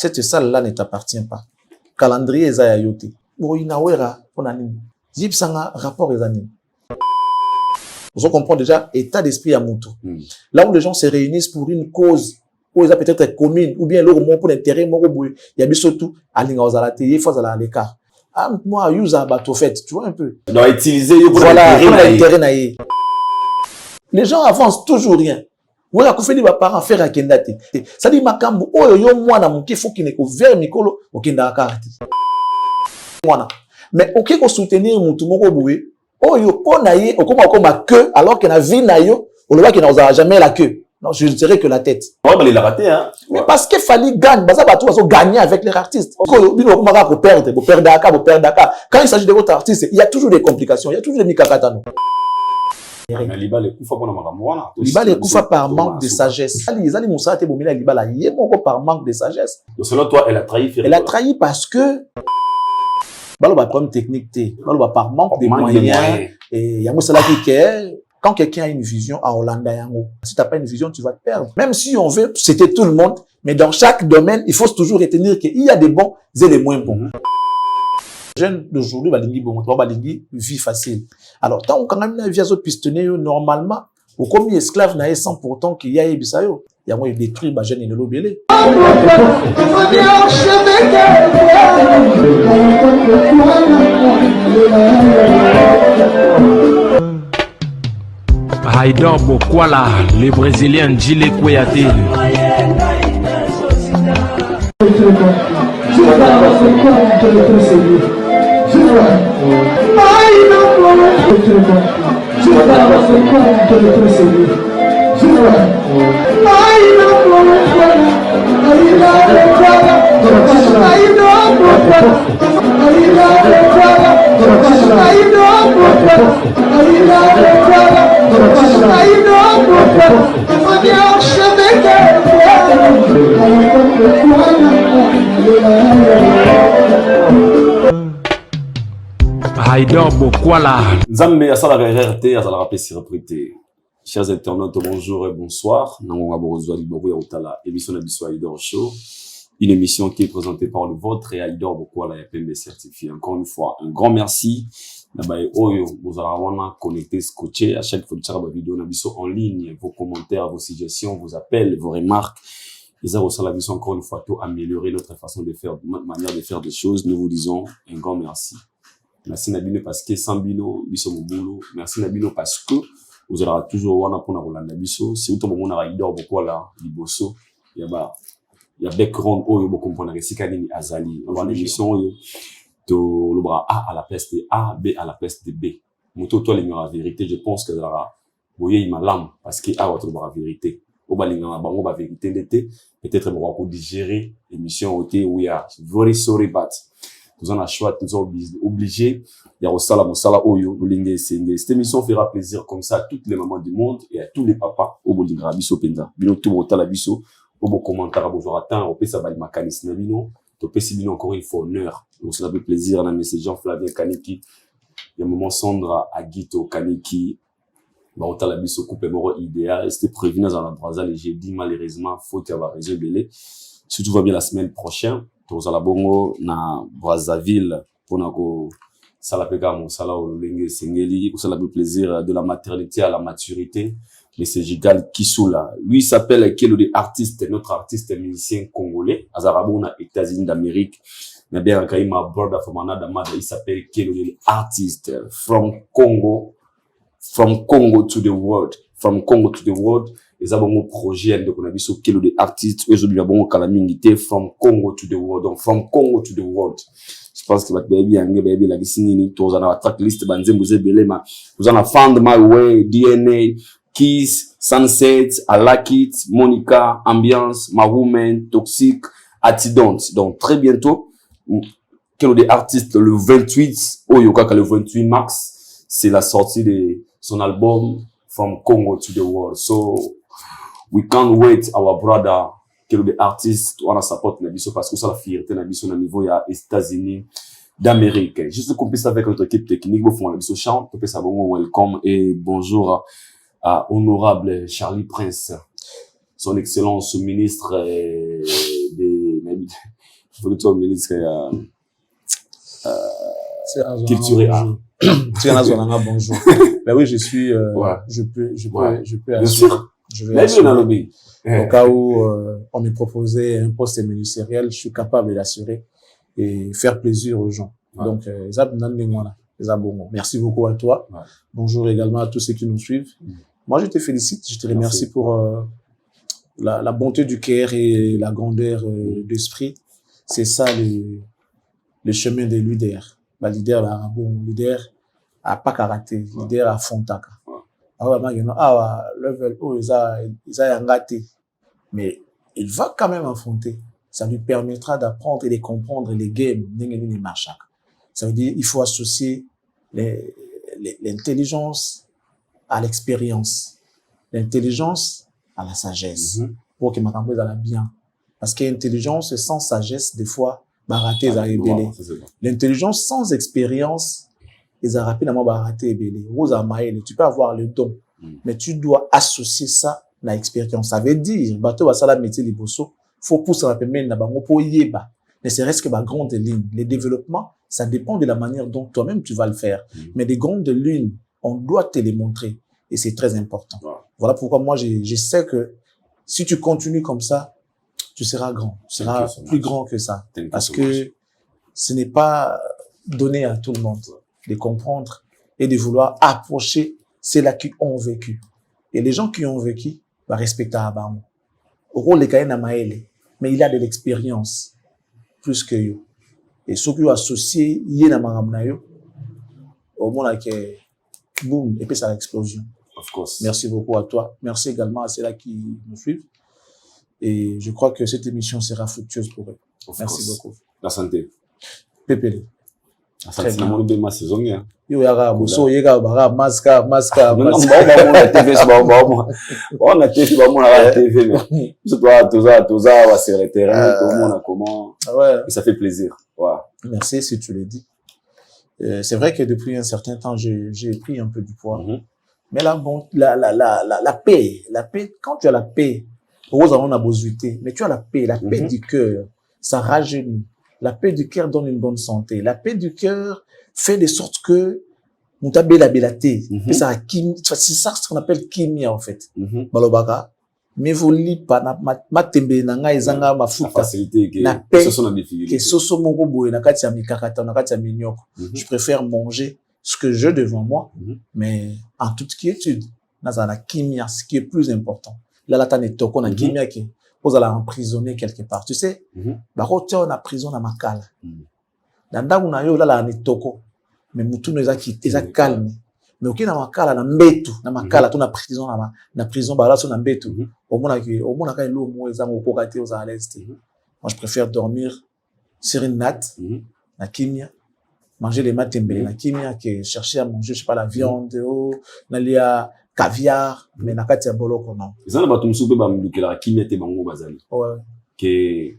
Cette salle-là ne t'appartient pas. Calendrier est à yote. Inawera, on a nini. Zip sanga rapport est à nini. Vous comprenez déjà état d'esprit à Moutou. Là où les gens se réunissent pour une cause, où ils ont peut-être commune, ou bien leur mot pour l'intérêt, il y a surtout à l'ingazalate, il faut aller à l'écart. Ah, moi, use à bateau fait, tu vois un peu. Donc, utiliser, voilà, pour l'intérêt. Les gens avancent toujours rien. Ou la koufeli ba parents faire à kendate. Ça dit makambu, oh yo moi na muki faut qu'il ne couvert mikolo, okenda akati. Voilà. Mais ok ko soutenir mutu moko boué, oh yo pona ye, okoma queue alors que na vie na yo, on le voit qu'il n'a jamais la queue. Non, je dirais que la tête. Ouais, mais il l'a raté, hein. Mais parce qu'il fallait gagner, bah ça va tout gagner avec les artistes. Quand il s'agit de votre artiste, il y a toujours des complications, il y a toujours des mikakatano. Mais Liba les koufa pour Magamouana. Liba les koufa par manque de sagesse. Les Ali Moussa te bomina Liba la yémoko par manque de sagesse. Donc selon toi, elle a trahi. Elle a trahi parce que balo ba problème technique té, balo ba par manque de moyens et y a moussa qui est quand quelqu'un a une vision à Hollanda yango. Si t'as pas une vision, tu vas te perdre. Même si on veut, c'était tout le monde, mais dans chaque domaine, il faut toujours retenir qu'il y a des bons et des moins bons. Jeunes d'aujourd'hui, balingi bon, balingi vie facile. Alors, tant qu'on a une vie à pistonner, normalement, au comme esclave n'a 100% qu'il y a ebisayo. Il y a moi détruit ma jeune et le lobélé. Haïdor Bokwala, le Brésilien Djile Kouyaté. Haïdor Bokwala. Nzambe asala RRT asala rappelé sur reprité. Chers internautes, bonjour et bonsoir. Nangonga Borozwa Liboru Yautala, émission de Bissou Haïdor Show. Une émission qui est présentée par le vôtre et Haïdor Bokwala FMB certifié. Encore une fois, un grand merci. Nabaye Oyo, vous allez connecter, scotcher à chaque fois que vous vidéo Nabiso en ligne, vos commentaires, vos suggestions, vos appels, vos remarques. Les arts au Labiso encore une fois, tout améliorer notre façon de faire, notre manière de faire des choses. Nous vous disons un grand merci. Merci Nabino parce que sans Bino, Biso Mobulo. Merci Nabino parce que vous aurez toujours wana pour Rolanda Biso. Si vous tombez à Haïdor Bokwala, Liboso, il y a background Oyo beaucoup pour la Sikani Azali. On va l'émission Oyo. To le bras A à la place de A, B à la place de B. Moto toi la vérité, je pense que là, voyez il m'a l'âme parce que A va trouver la vérité. Au bas l'inga bango ba vérité d'été, peut-être on va digérer l'émission OT où il y a very sorry but nous en a choix, nous sommes obligés. Il y a au sala oyo, cette émission fera plaisir comme ça à toutes les mamans du monde et à tous les papas au bolingra biso penda. Bino tout au tala biso, au beau commentaire à bonjour attend, au pesa bali makanis na bino, to pesi bino encore une fois honneur. Donc ça fait plaisir à message Jean Flavien Kaniki. Il y a un moment Sandra Aguito Kaniki. Bah au tala biso coupe moro idéal, c'était prévu dans la Brazil et j'ai dit malheureusement faut y avoir raison belé. Si tout va bien la semaine prochaine, tous à la bongo na Brazzaville pour nako salapeka mon sala au lenge sengeli pour ça le plaisir de la maternité à la maturité. Mais c'est Gigal Kisula. Lui s'appelle Kelo de artiste, notre artiste musicien congolais. Azarabo na États-Unis d'Amérique. Mais bien quand il m'a brother from another mother, il s'appelle Kelo de artiste from Congo to the world. From Congo to the world. Les abonnés projet de qu'on a vu sur Kelo de artistes. Aujourd'hui, abonnés calamité from Congo to the world. Donc, from Congo to the world. Je pense que votre baby, la gisini, tous en a tracklist, banze, belema. Vous en a found my way, DNA, Kiss, Sunset, I Like It, Monica, Ambiance, My Woman, Toxic, Attidante. Donc, très bientôt, Kelo de artistes, le 28, le 28 mars, c'est la sortie de son album From Congo to the World. So, we can't wait our brother, Kelo de artistes, on a support Nabiso parce que ça la fierté Nabiso na niveau ya États-Unis d'Amérique. Juste qu'on puisse avec notre équipe technique, vous font Nabiso chant, vous pouvez bon welcome et bonjour à honorable Charlie Prince, son excellence ministre de il faut que tu sois ministre culturel. Bonjour. Ben oui, je suis, je peux assurer. Je vais assurer. Au cas où on me proposait un poste ministériel, je suis capable d'assurer et faire plaisir aux gens. Ouais. Donc, merci beaucoup à toi. Ouais. Bonjour également à tous ceux qui nous suivent. Moi, je te félicite, je te remercie pour la bonté du cœur et la grandeur d'esprit. C'est ça le chemin des leaders. Bah, leader là, bon, leader à pas karaté, leader à fontaka. Level ils a raté. Mais il va quand même affronter. Ça lui permettra d'apprendre et de comprendre les games. Ça veut dire il faut associer l'intelligence à l'expérience, l'intelligence à la sagesse, pour que ma campagne aille bien. Parce que l'intelligence sans sagesse, des fois, baraté ça ébélé. L'intelligence sans expérience, ils ont rapidement baraté ébélé. Tu peux avoir le don, mais tu dois associer ça à l'expérience. Ça veut dire, bateau va ça la métier liboso, faut pousser la pemene na bango pour yeba. Ne serait-ce que ma grande ligne. Les développements, ça dépend de la manière dont toi-même tu vas le faire. Mais les grandes lignes, on doit te les montrer. Et c'est très important. Voilà pourquoi moi, je sais que si tu continues comme ça, tu seras grand. Tu seras plus grand que ça. Parce que ce n'est pas donné à tout le monde de comprendre et de vouloir approcher ceux-là qui ont vécu. Et les gens qui ont vécu, va respecter Abamo. Au rôle des Kaina Maele, mais il a de l'expérience plus que yo. Et ceux qui ont associé, yéna maramnayo, au moment que boum, et puis ça l'explosion. Of course. Merci beaucoup à toi. Merci également à ceux-là qui nous suivent. Et je crois que cette émission sera fructueuse pour eux. Merci beaucoup. La santé. Pépélé. Très bien. Mon ma saison ya. Yo yara boso yega bara maska. On a TV on a TV on a TV mais tout ça va sur le terrain tout le monde a comment. Ouais. Et ça fait plaisir. Ouais. Merci si tu le dis. C'est vrai que depuis un certain temps j'ai pris un peu du poids. Mais là bon la paix, quand tu as la paix, heureusement on a besoin, mais tu as la paix du cœur, ça rajeunit. La paix du cœur donne une bonne santé. La paix du cœur fait de sorte que nous t'as la bélaté. C'est ça ce qu'on appelle kimia en fait. Balobaka. Mais vous lit pas ma tembe nanga izanga mafuta. Facilité na paix que soso moko boye na kati ya mikakata na kati ya minyoko. Je préfère manger ce que j'ai devant moi, mais en toute quiétude, dans la kimia, ce qui est plus important. Là t'as ne toko na kimia qui vous allez emprisonner quelque part. Tu sais, la route on a prison na makala. Danda una yo la ni toko. Mais mutu no eza calme. Mais ok na makala na mbetu, na makala tu na prison na prison ba la so na mbetu. Au mona ka lo mo eza mo kokate aux à l'est. Moi je préfère dormir sur une natte, na kimia, manger les matembele na kimia que chercher à manger je sais pas la viande na lia caviar, mais na kati ya boloko non. Ezana bato musupe ba mlukela kimia te bango bazali. Ouais. Que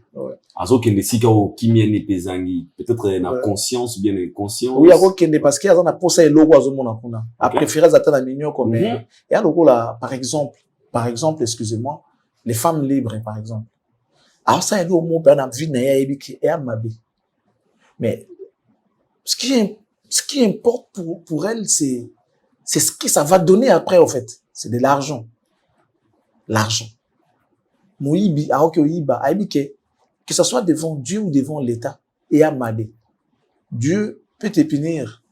azo kende sika o kimia ne pezangi, peut-être na conscience bien inconscience. Oui, ako kende parce que azana posa eloko azo mona kuna. A préférer atana mignon comme et aloko là par exemple, excusez-moi, les femmes libres par exemple. Alors ça eloko mo pa na vie na ya ebiki e amabe. Mais ce qui importe pour elle c'est ce que ça va donner après, en fait. C'est de l'argent. L'argent. Moïbi, que ce soit devant Dieu ou devant l'État, et à Mabé. Dieu peut te punir.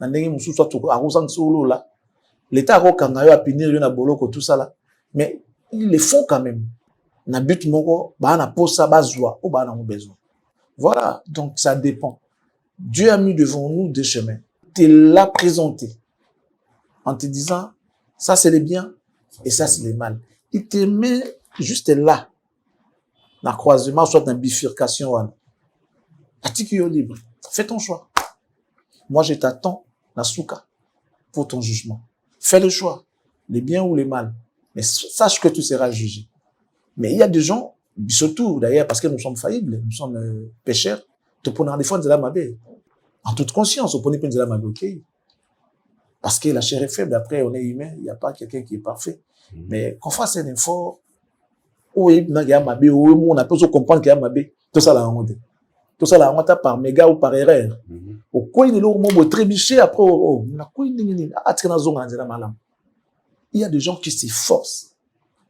L'État a punir, tout ça là. Mais ils le font quand même. Na but moko, na posa bazwa, ou na besoin. Voilà. Donc, ça dépend. Dieu a mis devant nous deux chemins. Tu l'as présenté. En te disant, ça c'est le bien et ça c'est le mal. Il te met juste là, dans le croisement, soit dans la bifurcation. Attique libre. Fais ton choix. Moi, je t'attends, na souka, pour ton jugement. Fais le choix, le bien ou le mal. Mais sache que tu seras jugé. Mais il y a des gens, surtout d'ailleurs, parce que nous sommes faillibles, nous sommes pécheurs, te prenons des fois de la mabé. En toute conscience, on prenait de la mabé, ok? Parce que la chair est faible, après on est humain, il n'y a pas quelqu'un qui est parfait. Mais qu'on fasse un effort, on a besoin de comprendre qu'il y a mabé, Tout ça, la honte. Tout ça, la honte par méga ou par erreur. Au coin de l'eau, on trébuché après, il y a des gens qui s'efforcent,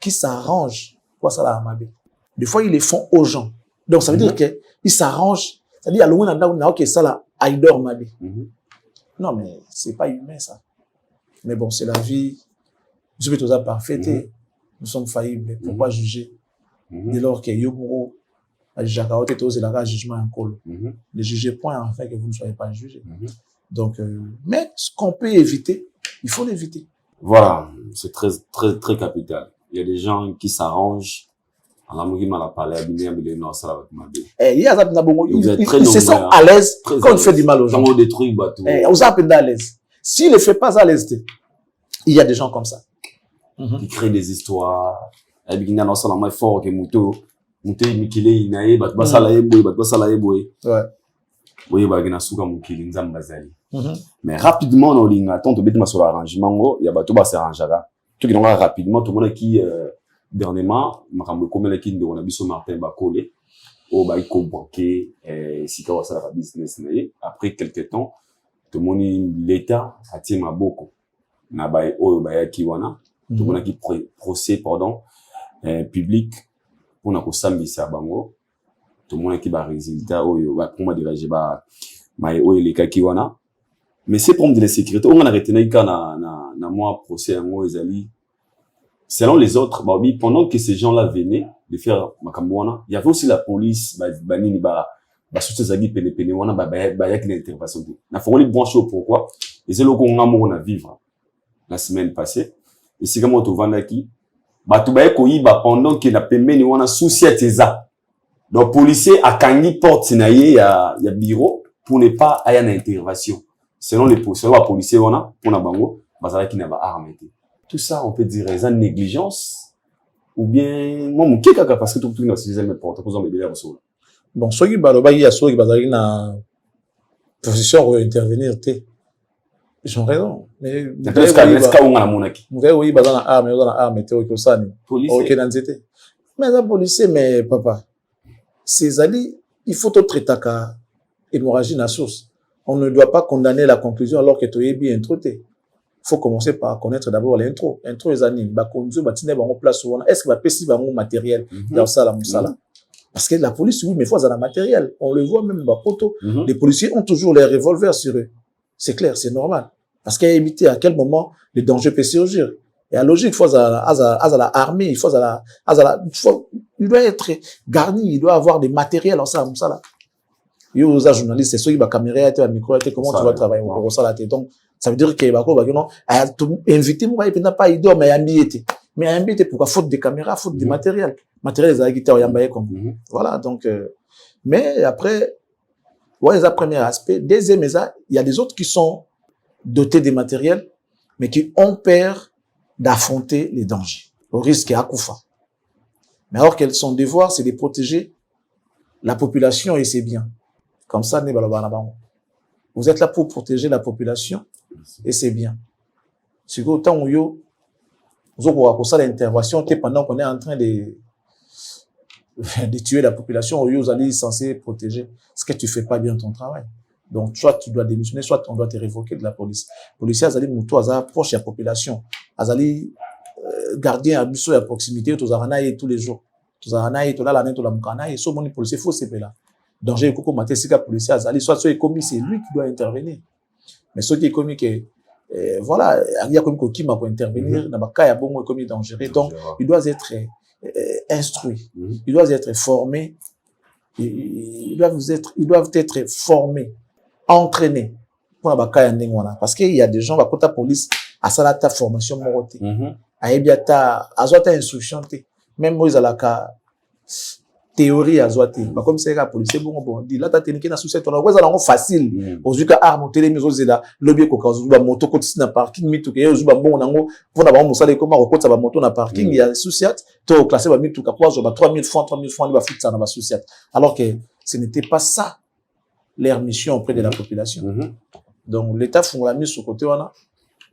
qui s'arrangent pour ça, la amabé. Des fois, ils les font aux gens. Donc, ça veut dire qu'ils s'arrangent. C'est-à-dire, il y a l'eau, qui est ça, la aïdor mabé. Non, mais c'est pas humain, ça. Mais bon, c'est la vie. Je vais tout ça parfait. Nous sommes faillibles. Pourquoi juger? Dès lors qu'il y a un jugement en col. Ne jugez point afin que vous ne soyez pas jugés. Donc, mais ce qu'on peut éviter, il faut l'éviter. Voilà, c'est très, très, très capital. Il y a des gens qui s'arrangent. Ils se sentent à l'aise quand on fait du mal aux gens. On s'appelle à l'aise. S'il ne fait pas à l'aise, il y a des gens comme ça. Qui créent des histoires. Mais rapidement, on a sur l'arrangement, il y a tout qui s'arrangera. Tout qui rapidement, tout le monde qui, dernièrement, on a vu Martin Bakole, au Baïko Banquet, si tu as la business, après quelques temps, tout le monde, l'État a tiré ma beaucoup. Na baï, au baï, kiwana, tout le monde qui procès, pardon, public, on a sambi sa bango, tout le monde qui va résultat, pour moi, diriger, les cas kiwana. Mais c'est pour me dire la sécurité. On a retenu qu'à na moi procès à moi Ezali. Selon les autres, pendant que ces gens-là venaient de faire makamwana, il y avait aussi la police, banini surtout zagi pene wana yak l'intervention. Na faut les brancher pourquoi? Et c'est le qu'on a vivre la semaine passée. Et c'est comme on te vend qui tout pendant que na pembeni wana souci à teza. Donc policier a kangi porte naie ya bureau pour ne pas aller en intervention. Selon les policiers, on a, pour la bango, qui n'a pas armé. Tout ça, on peut dire, c'est une négligence, ou bien, moi, mon kika, parce que tout le monde a mes portes, pour me dire, bon, ceux qui baloba, il y a ceux qui basent na position pour intervenir, ils ont raison. Mais, oui, basant na arme, ok, dans zété. Mais la police, mais papa, ces alliés, il faut tout traiter à hémorragie na source. On ne doit pas condamner la conclusion alors que tu es bien introté. Il faut commencer par connaître d'abord l'intro. Intro les animes. Est-ce que va passer un matériel dans ça, parce que la police, oui, mais il faut avoir un matériel. On le voit même dans photo. Les policiers ont toujours les revolvers sur eux. C'est clair, c'est normal. Parce qu'il y a évité à quel moment le danger peut surgir. Et à logique, il faut avoir la armée, il doit être garni, il doit avoir des matériels en ça, là. Yo, aux journalistes, c'est ceux qui va caméra, micro, comment tu vas travailler au ça là. Donc, ça veut dire que invité moi, il n'a pas idée, mais ambiété. Mais ambiété pourquoi faute de caméra, faute de matériel. Matériel, les agiteurs, yambaye comme. Voilà, donc, mais après, ouais, c'est le premier aspect. Deuxième, il y a des autres qui sont dotés de matériel, mais qui ont peur d'affronter les dangers, au risque à Koufa. Mais alors que son devoir, c'est de protéger la population et ses biens. Comme ça, vous êtes là pour protéger la population et c'est bien. Si vous autant pour ça l'intervention, pendant qu'on est en train de tuer la population, vous allez censé protéger. Ce que tu fais pas bien ton travail. Donc, soit tu dois démissionner, soit on doit te révoquer de la police. Policiers, azali moutou, azali proche de la population. Azali gardien à la proximité, tous aranaï tous les jours. Tous aranaï, tous là, l'année, tous la moukanaï. Sauf mon policier, faut c'est là. Danger, koko maté, si ka policier azali, soit ceux qui commis, c'est lui qui doit intervenir. Mais ceux qui est commis que, voilà, il y a comme qui m'a pour intervenir, n'a pas qu'à bon commis dangereux. Donc, il doit être instruit. Il doit être formé. Ils doivent être formés, entraînés pour la parce qu'il y a des gens qui ont la police à sa formation moroté. À ebiata, à zota instruction même moi ils ont la théorie à zoté. Comme c'est la police bon dit là t'as tenu qui na souci ton quoi ça facile. Aux yeux à monter les maisons là lobby ko kazu ba moto ko na parking mitu ke yo ba bon nango pour na ba musala ko ma ko ça ba moto na parking il y a souci to classé ba mitu ka pour ba 3000 francs ba foot ça na ba souci alors que ce n'était pas ça leur mission auprès de la population. Donc l'état font la mise sur côté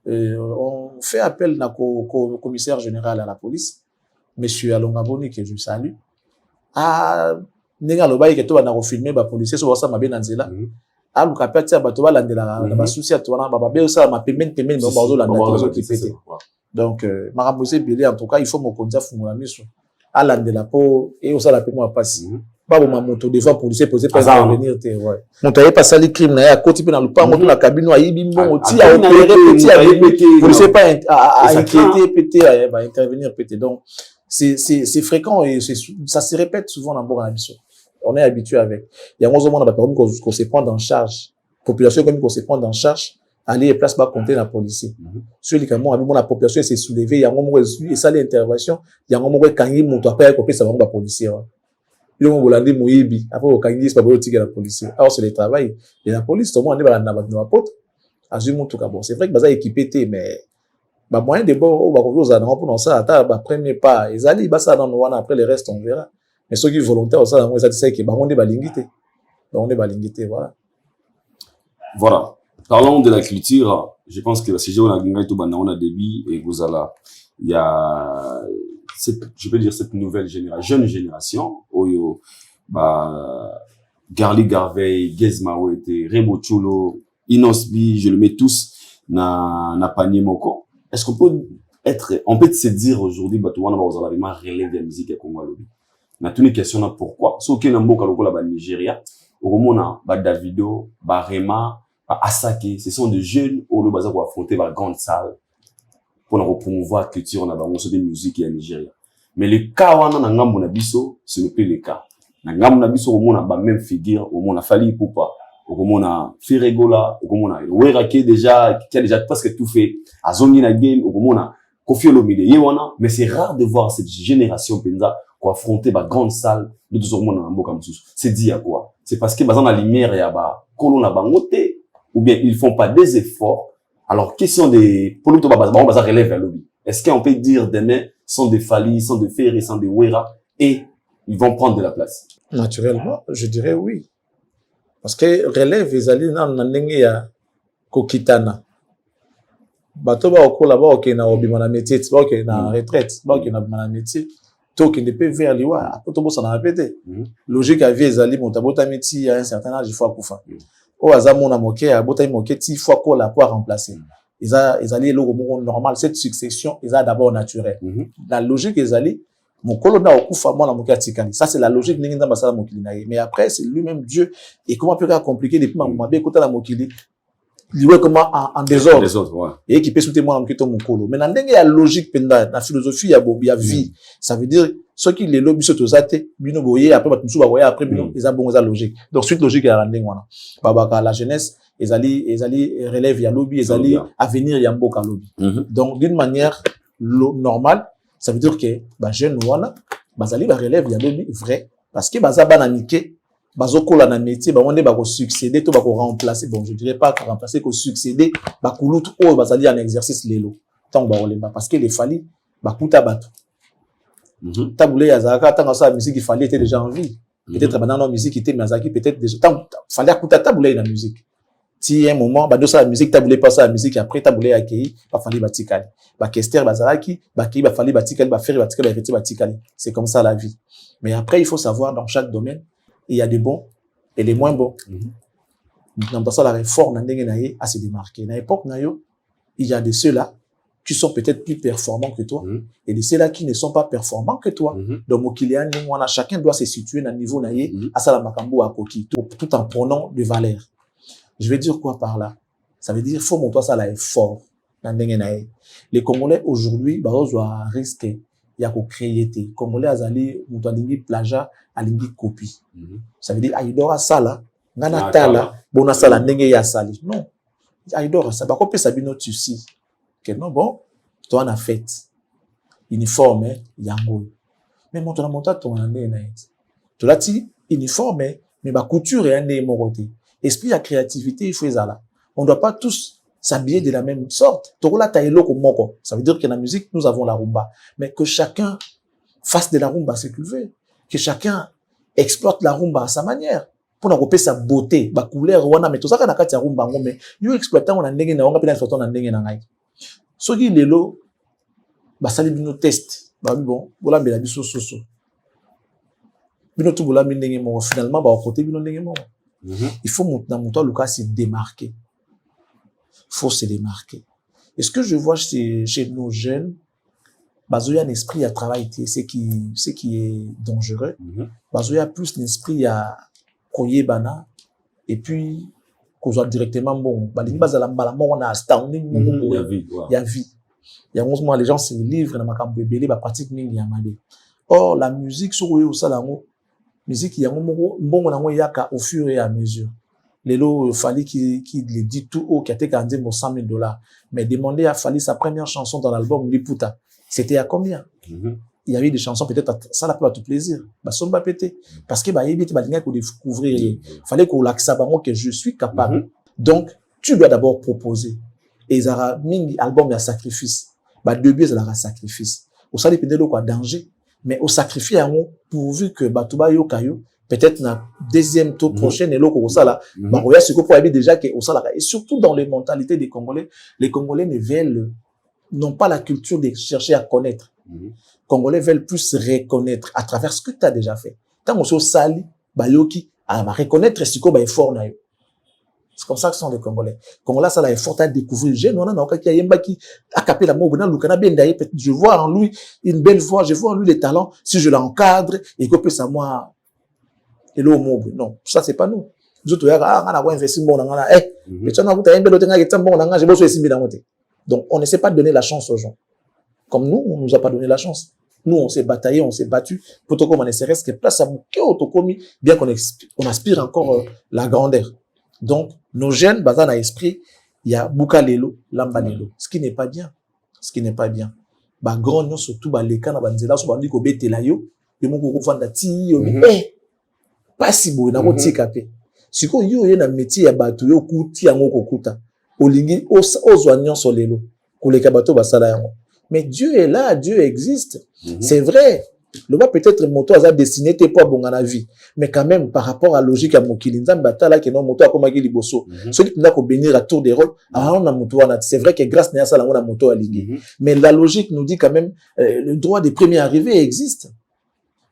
on fait appel au commissaire général à la police, monsieur Alongaboni, que je salue, à Nenga loba yeke to bana ko filmer ba policier so basa mabe na nzela. A luka pe tia bato ba landela na ba souci atwana ba be ça ma pemene ba bazo landa ki pété. Donc makambo bilé en tout cas il faut mo konza fungola miso. A landela po et au ça la pemo passe. Pas bon moto devant policier poser pas venir te ouais. Moto y pas sali crime na ya côté pe na lupa moto na cabine wa yibi mbongo ti a opérer petit a policier pas à inquiéter pété va intervenir pété. Donc c'est fréquent et ça se répète souvent dans Bourg Bisso. On est habitué avec. Il y a un moment qu'on se prend en charge. Population comme qu'on se prend en charge, aller et place pas compter la police. Celui qui a la population s'est soulevée, il y a un moment où et ça l'intervention, il y a un moment où quand il monte après copier ça va la policier. Il y a un moment où Moïbi après au Kangui c'est pas pour tirer la police. Alors c'est le travail et la police tout le monde est dans la porte. Azuma tout cas bon, c'est vrai que baza équipé mais bah moyen de bon on va confier aux anneaux pour ça à bah premier pas ils allaient bah ça dans nous après le reste on verra. Mais ceux qui sont volontaires ça on sait que bah on est balingité voilà. Voilà. Parlons de la culture. Je pense que si on a gagné tout on a débit et vous allez il y a je peux dire cette nouvelle génération jeune génération oyo bah Garli Garvey, Gezmao était Remo Chulo, Inosbi, je le mets tous na panier moko. Est-ce qu'on peut se dire aujourd'hui bah tout on va vraiment relève la musique à Congo. Na toutes les questions pourquoi so que na mboka lokola ba Nigeria au mona ba Davido ba Rema ba Asake ce sont des jeunes au baza pour affronter la grande salle pour la promouvoir culture na bango so de musique ya Nigeria mais le cas wana na ngambo na biso ce n'est plus le cas na ngambo na biso au mona ba même figure au mona Fally Ipupa au mona Firegola au mona Wera qui a déjà presque tout fait à Zongi na game au mona Koffi Olomide yewana mais c'est rare de voir cette génération penza pour affronter la grande salle de tout le monde dans Mboka Moussous. C'est dit à quoi? C'est parce que dans la lumière il y a ba colon la bangoté ou bien ils font pas des efforts. Alors question des pour nous to ba relève vers lobby. Est-ce qu'on peut dire demain sont des Fally, sont des Ferré, sont des Wera et ils vont prendre de la place? Naturellement, je dirais oui. Parce que relève les alliés na ndenge ya kokitana. Bato ba okola ba okena obima na métier, ba okena retraite, ba okena na métier. Donc, il ne peut vers l'Iwa. Après, tout le monde s'en a répété. Logique à vie, Zali, mon tabota métier, à un certain âge, il faut accoucher. Au hasard, mon amoké, à bota moké, il faut qu'on la pour remplacer. Ils allaient le moment normal. Cette succession, ils a d'abord naturel. La logique, ils allaient, mon colonna au coup, moi, la moké à Tikani. Ça, c'est la logique, n'ingénieur basala mokilinaï. Mais après, c'est lui-même Dieu. Et comment peut-il compliquer depuis ma bien écouter la mokili? Il voit comment en désordre. Ouais. Et qui peut soutenir moi en quittant mon colo. Mais dans il y a logique penda, la philosophie, il y a vie. Ça veut dire, ceux qui les lobby sont aux athées, bino boye, après, après, bino, ils ont bon, ils ont logique. Donc, suite logique, il y a rendez wana. Babaka, la jeunesse, ils allaient relève, il y a lobby, ils allaient avenir, il y a mboka lobby. Donc, d'une manière normale, ça veut dire que, bah, jeune wana, bah, allez, bah, relève, il y a lobby, vrai. Parce que, bah, ça, bah, naniké, bazokola na métier ba wonde ba ko succéder to ba ko remplacer bon je dirais pas remplacer ko succéder ba kulutu o bazali en exercice lelo tant ba olemba parce que les Fally ba kuta bato tabule ya zaka tant ça musique il fallait était déjà en vie peut-être maintenant la musique était mazaki peut-être déjà tant fallait kuta tabule na musique ti un moment ba do ça la musique tabule pas ça la musique après tabule ya kei ba fallait batikali ba Kester bazalaki ba kei ba fallait batikali ba faire batikali ba fêter batikali c'est comme ça la vie mais après il faut savoir dans chaque domaine il y a des bons et des moins bons. Dans ça, la réforme à se démarquer. Dans l'époque, il y a de ceux-là qui sont peut-être plus performants que toi et de ceux-là qui ne sont pas performants que toi. Donc, chacun doit se situer dans le niveau à Salamakambo à Koki, tout en prenant de valeur. Je vais dire quoi par là? Ça veut dire faut montrer ça là est fort. Les Congolais aujourd'hui, doivent risquer. Il y a qu'au créer des Congolais azali mutualingi plagiat alingi copie. Ça veut dire aidora sala ngana tala bona sala ndenge ya sali. Non. Aidora ça ba kopesa bino tusi. Que non bon, toi on a fait uniforme yango. Mais mon ton monta ton ndenge na it. To lati uniforme mais ba couture et ndenge moroté. Esprit la créativité il faut ça. On doit pas tous s'habiller de la même sorte. Ça veut dire que dans la musique, nous avons la rumba. Mais que chacun fasse de la rumba ce qu'il veut. Que chacun exploite la rumba à sa manière. Pour n'avoir sa beauté, sa couleur, mais tout ça, quand on a rumba, mais you exploitant on a ndenge na, on a exploitant on ndenge na ngai. So qui lelo, ça les bino test. Bon, voilà, mais la biso soso. bino tout bola ndenge mo finalement ba côté bino ndenge mo. Il faut dans mon Lucas se démarquer. Faut se démarquer. Et ce que je vois chez nos jeunes, bazoya un esprit à travailler, c'est qui est dangereux. Bazoya plus l'esprit à koye bana et puis qu'on soit directement bon. Balingi bazala mbala on a standing il y a vie. Il y a un moment les gens se livrent dans ma camp bébé ba pratique mingi ya mabe. Or la musique sur au salango musique ya ngo mbongo nango yaka au fur et à mesure. Lelo fallait qu'il le dit tout haut qui a été candidat pour $100,000 mais demander à Fali sa première chanson dans l'album Liputa c'était à combien? Il y avait des chansons peut-être ça la peut à tout plaisir bah son va péter parce que bah il était balinga pour découvrir fallait qu'on l'accepte que je suis capable donc tu dois d'abord proposer et zara mingi album ya sacrifice bah début ça la sacrifice au ça dépend de quoi danger mais au sacrifice pourvu que bah tout ba yo kayo peut-être na deuxième tour prochain et l'autre au ça là bah on ce que pour habiter déjà que au ça là et surtout dans les mentalités des Congolais les Congolais ne veulent n'ont pas la culture de chercher à connaître. Congolais veulent plus reconnaître à travers ce que tu as déjà fait. Tant on se sali bah yoki à reconnaître ce qu'on est fort na yo. C'est comme ça que sont les Congolais. Congolais ça là est fort à découvrir. J'ai non non qui a yemba qui a capé la mot bana lukana bien d'ailleurs je vois en lui une belle voix, je vois en lui les talents si je l'encadre et que peut ça moi et le mot non ça c'est pas nous nous autres on a investi bon ngana mais tu n'as pas belo tenga que bon ngana j'ai besoin de dans monter donc on ne sait pas donner la chance aux gens comme nous on nous a pas donné la chance nous on s'est bataillé on s'est battu pour tout comme on serait que place à bouquet autocomi bien qu'on aspire encore la grandeur donc nos jeunes bazan à esprit il y a bukalelo lambalelo ce qui n'est pas bien ba grand surtout ba leka na banzela so bandi ko betela yo et mon ko vanda ti yo pas si beau na ko tika pe siko yo na métier ya bato yo kuti yango kokuta olingi ozwa nyonso lelo koleka bato basala yango mais Dieu est là Dieu existe c'est vrai le va peut-être moto a destiné te pour bonga na vie mais quand même par rapport à logique à mokili nzambe batala que non moto akomaki liboso celui qui n'a ko bénir à tour des rôles on a moto wana c'est vrai que grâce na ça la moto a ligi mais la logique nous dit quand même le droit des premiers arrivés existe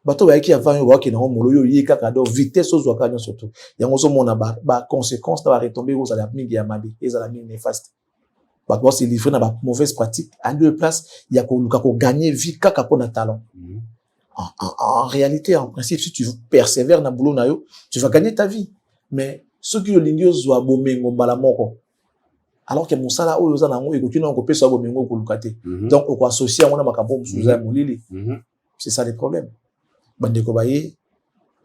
bato ba ki avant yo ki na molo yo yika kado vitesse ozwa ka nyonso to yango so mona ba conséquences ba retomber aux ala mingi ya mabe ezala mingi néfaste bato se livrer na ba mauvaise pratique à deux places il y a ko gagner vie kaka pona talent en réalité en principe si tu persévères na boulot na yo tu vas gagner ta vie mais ceux qui olingi ozwa bomengo mbala moko alors que mosala oyo za nango ekokina ko pesa bomengo ko lukate donc on ko associer ngona makambo musuza molili c'est ça le problème bandeko baye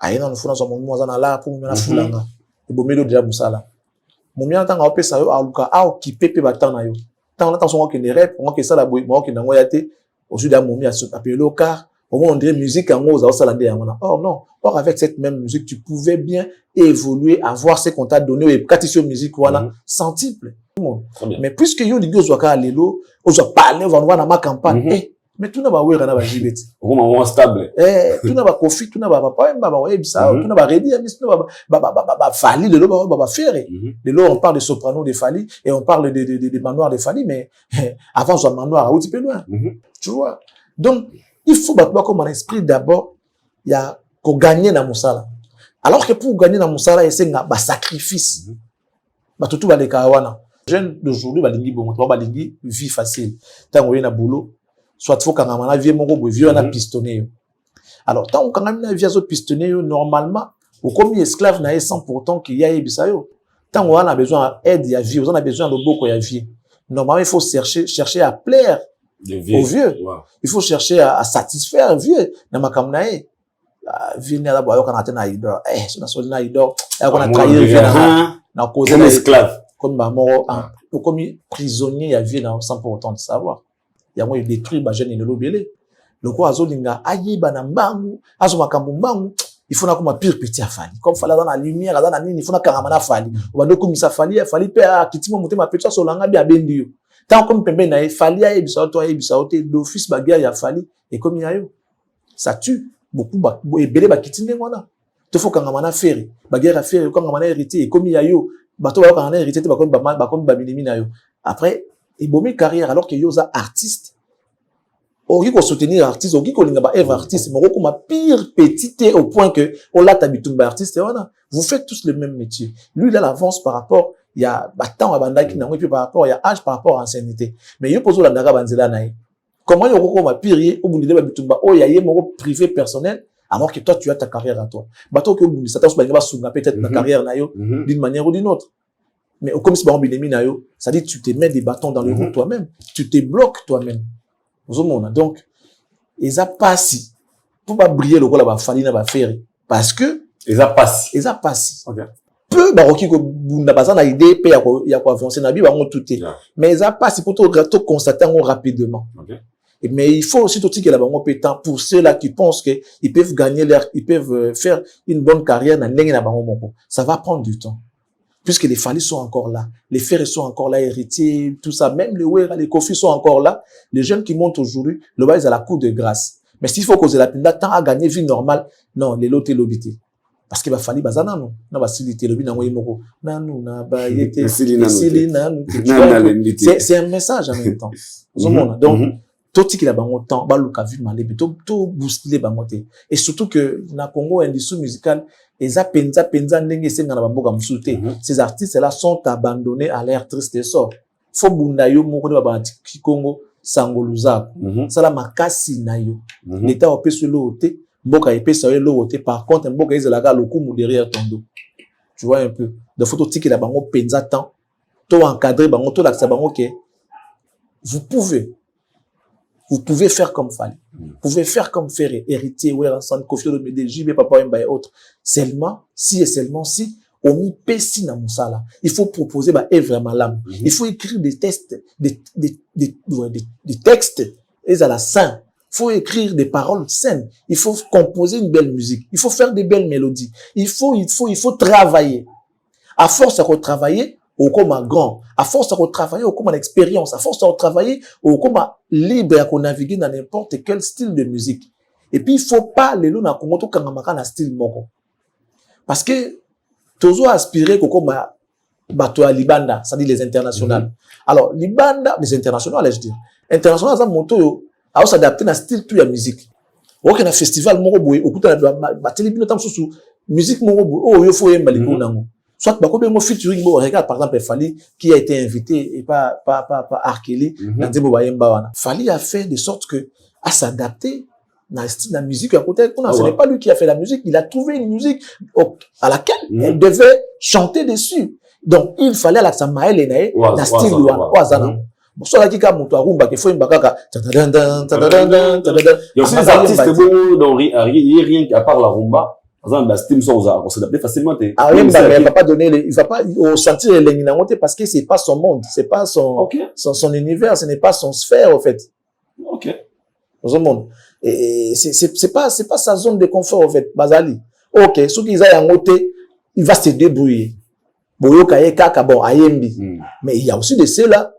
ayena nufuna so mo mwaza na la pour na fulanga ebomelo déjà musala mumia tanga opesa yo aluka a occuper pe batana yo tanga na tanso ngoko ne rep ngoko sala boy ngoko nango yate au sud ya mumia appelé au car au moins on dirait musique en gros ça landé ngona or non or avec cette même musique tu pouvais bien évoluer avoir ce qu'on t'a donné et katisio musique voilà sentible mais puisque yo lingo zwaka lelo ozwa parler va na ma campagne mais tout n'a pas wera na ba jibeti vraiment stable tout n'a pas kofi tout n'a pas papa ba ebisa tout n'a pas ready tout n'a ba Fali de lo ba faire de lo on parle de soprano de Fali et on parle de manoir de Fali mais avant soit manoir un petit peu loin tu vois donc il faut battre comme un esprit d'abord il y a ko gagner na musala alors que pour gagner na musala et c'est ba sacrifice ba tout ba le kawana jeune d'aujourd'hui ba lingi bon ba lingi vie facile tant on na boulot soit faut quand on a vie mon gros vieux on a pistonné alors tant qu'on a une vie zo pistonné normalement au comme esclave na 100% qu'il y a ebisayo tant on a besoin d'aide il y a vie on a besoin de beaucoup il y a vie normalement il faut chercher à plaire aux vieux il faut chercher à satisfaire vieux na makamnae vie na la boyo quand on a idor so na solina idor on a trahir vie na cause un esclave comme mort comme prisonnier il y a vie na 100% de savoir il y a moi détruit ba jeune lelo belé loko azolinga ayiba na mbangu azo makambo mbangu il faut na comme pire petit afali comme fala dans la lumière dans la nini il faut na kangama na fali obando komisa fali pe kitimo mutema petit so langa bia bendio tant comme pembe na fali a ebisa ote d'office ba guerre ya fali et comme yayo ça tue beaucoup ba ebele ba kitinde ngona te faut kangama na faire ba guerre à faire kangama na hérité et comme yayo bato ba kangama na hérité te ba comme ba minimi na yo après et bomi carrière alors que yoza artiste Oki ko soutenir artiste, oki ko linga ba œuvre artiste, mais ko ma pire petite au point que on l'a tabitumba artiste voilà. Vous faites tous le même métier. Lui il a l'avance par rapport il y a temps à banda qui n'a puis par rapport il y a âge par rapport à ancienneté. Mais yo pozo la ndaka banzela naï. Comment yo ko ma pire au bout de babitumba oh ya mo privé personnel alors que toi tu as ta carrière à toi. Bato que vous ça t'os ba sunga peut-être ta carrière na yo d'une manière ou d'une autre. Mais comme si ba binemi na yo, ça dit tu te mets des bâtons dans les roues toi-même, tu te bloques toi-même. Donc, ils a passé pour pas briller le rôle à Fali na ba faire parce que ils a passé. Okay. Peu baroki ko bunda basa na idée pe ya ko avancer na bi ba tout mais ils a passé pour tout constater rapidement. Okay. Mais il faut aussi tout que la bango pétant pour ceux-là qui pensent que ils peuvent gagner ils peuvent faire une bonne carrière na ndenge na bango moko. Ça va prendre du temps. Puisque les Fali sont encore là, les frères sont encore là, héritiers, tout ça, même les Ouera, les Kofi sont encore là, les jeunes qui montent aujourd'hui, le bas, ils ont la cour de grâce. Mais s'il faut causer la pinda, tant à gagner vie normale, non, les lots l'obité. Parce qu'il va falloir bazana non, na basilité lobi na ngoyi moko, na nous na ba yete, c'est un message en même temps. Donc tout qui la bango temps, ba luka vu malé, tout bousculer bangote. Et surtout que na Congo industrie musicale eza penza ndenge senga na bamboka musuté. Ces artistes là sont abandonnés à l'air triste et sort. Fo bunda yo moko de ba Congo sangoluza. Ça la makasi na yo. L'état opé lo té, mboka epé sa lo té. Par contre mboka ezela ga lokumu derrière ton dos. Tu vois un peu. De photo tiki la bango penza temps. To encadrer bango to la bango que vous pouvez faire comme Fali. Vous pouvez faire comme Ferré, héritier, Oueransan, Kofi Olomide, JB, Papa Wemba et autres. Seulement si, on y pèse na moussala. Il faut proposer, vraiment l'âme. Il faut écrire des textes, des textes, et à la sain. Il faut écrire des paroles saines. Il faut composer une belle musique. Il faut faire des belles mélodies. Il faut travailler. À force à retravailler, au comme grand, à force de retravailler au comme expérience, à force de retravailler au comme libre à naviguer dans n'importe quel style de musique. Et puis il faut pas les lots na Congo to kangamaka na style moko. Parce que toujours aspirer comme bato à libanda, ça dit les internationales. Alors libanda, les internationaux, allez je dire. International ça moto yo, a s'adapter na style tout ya musique. OK na festival moko boy, okuta ba télévision tam sous musique moko boy, oh yo faut yemba liko nango. Soit bako bengo featuring bo regarde par exemple Fali qui a été invité et pas Arkeli dans Debo Bayemba wana. Fali a fait de sorte que à s'adapter dans le style de la musique à côté ce n'est pas lui qui a fait la musique, il a trouvé une musique à laquelle elle devait chanter dessus. Donc il fallait la samael enae na style wana wazana. Soit qui ka muto arumba ke fo imbakaka il y a aussi des artistes bon dans rien à part la rumba. On s'adapter facilement. Il va pas donner il va pas sentir les parce que c'est pas son monde, c'est pas son univers, ce n'est pas son sphère en fait. OK. Son monde. Et c'est pas sa zone de confort en fait, Bazali. OK, ceux qui aillent en côté, il va se débrouiller. Boyo kaye kaka bon ayembi. Mais il y a aussi de ceux-là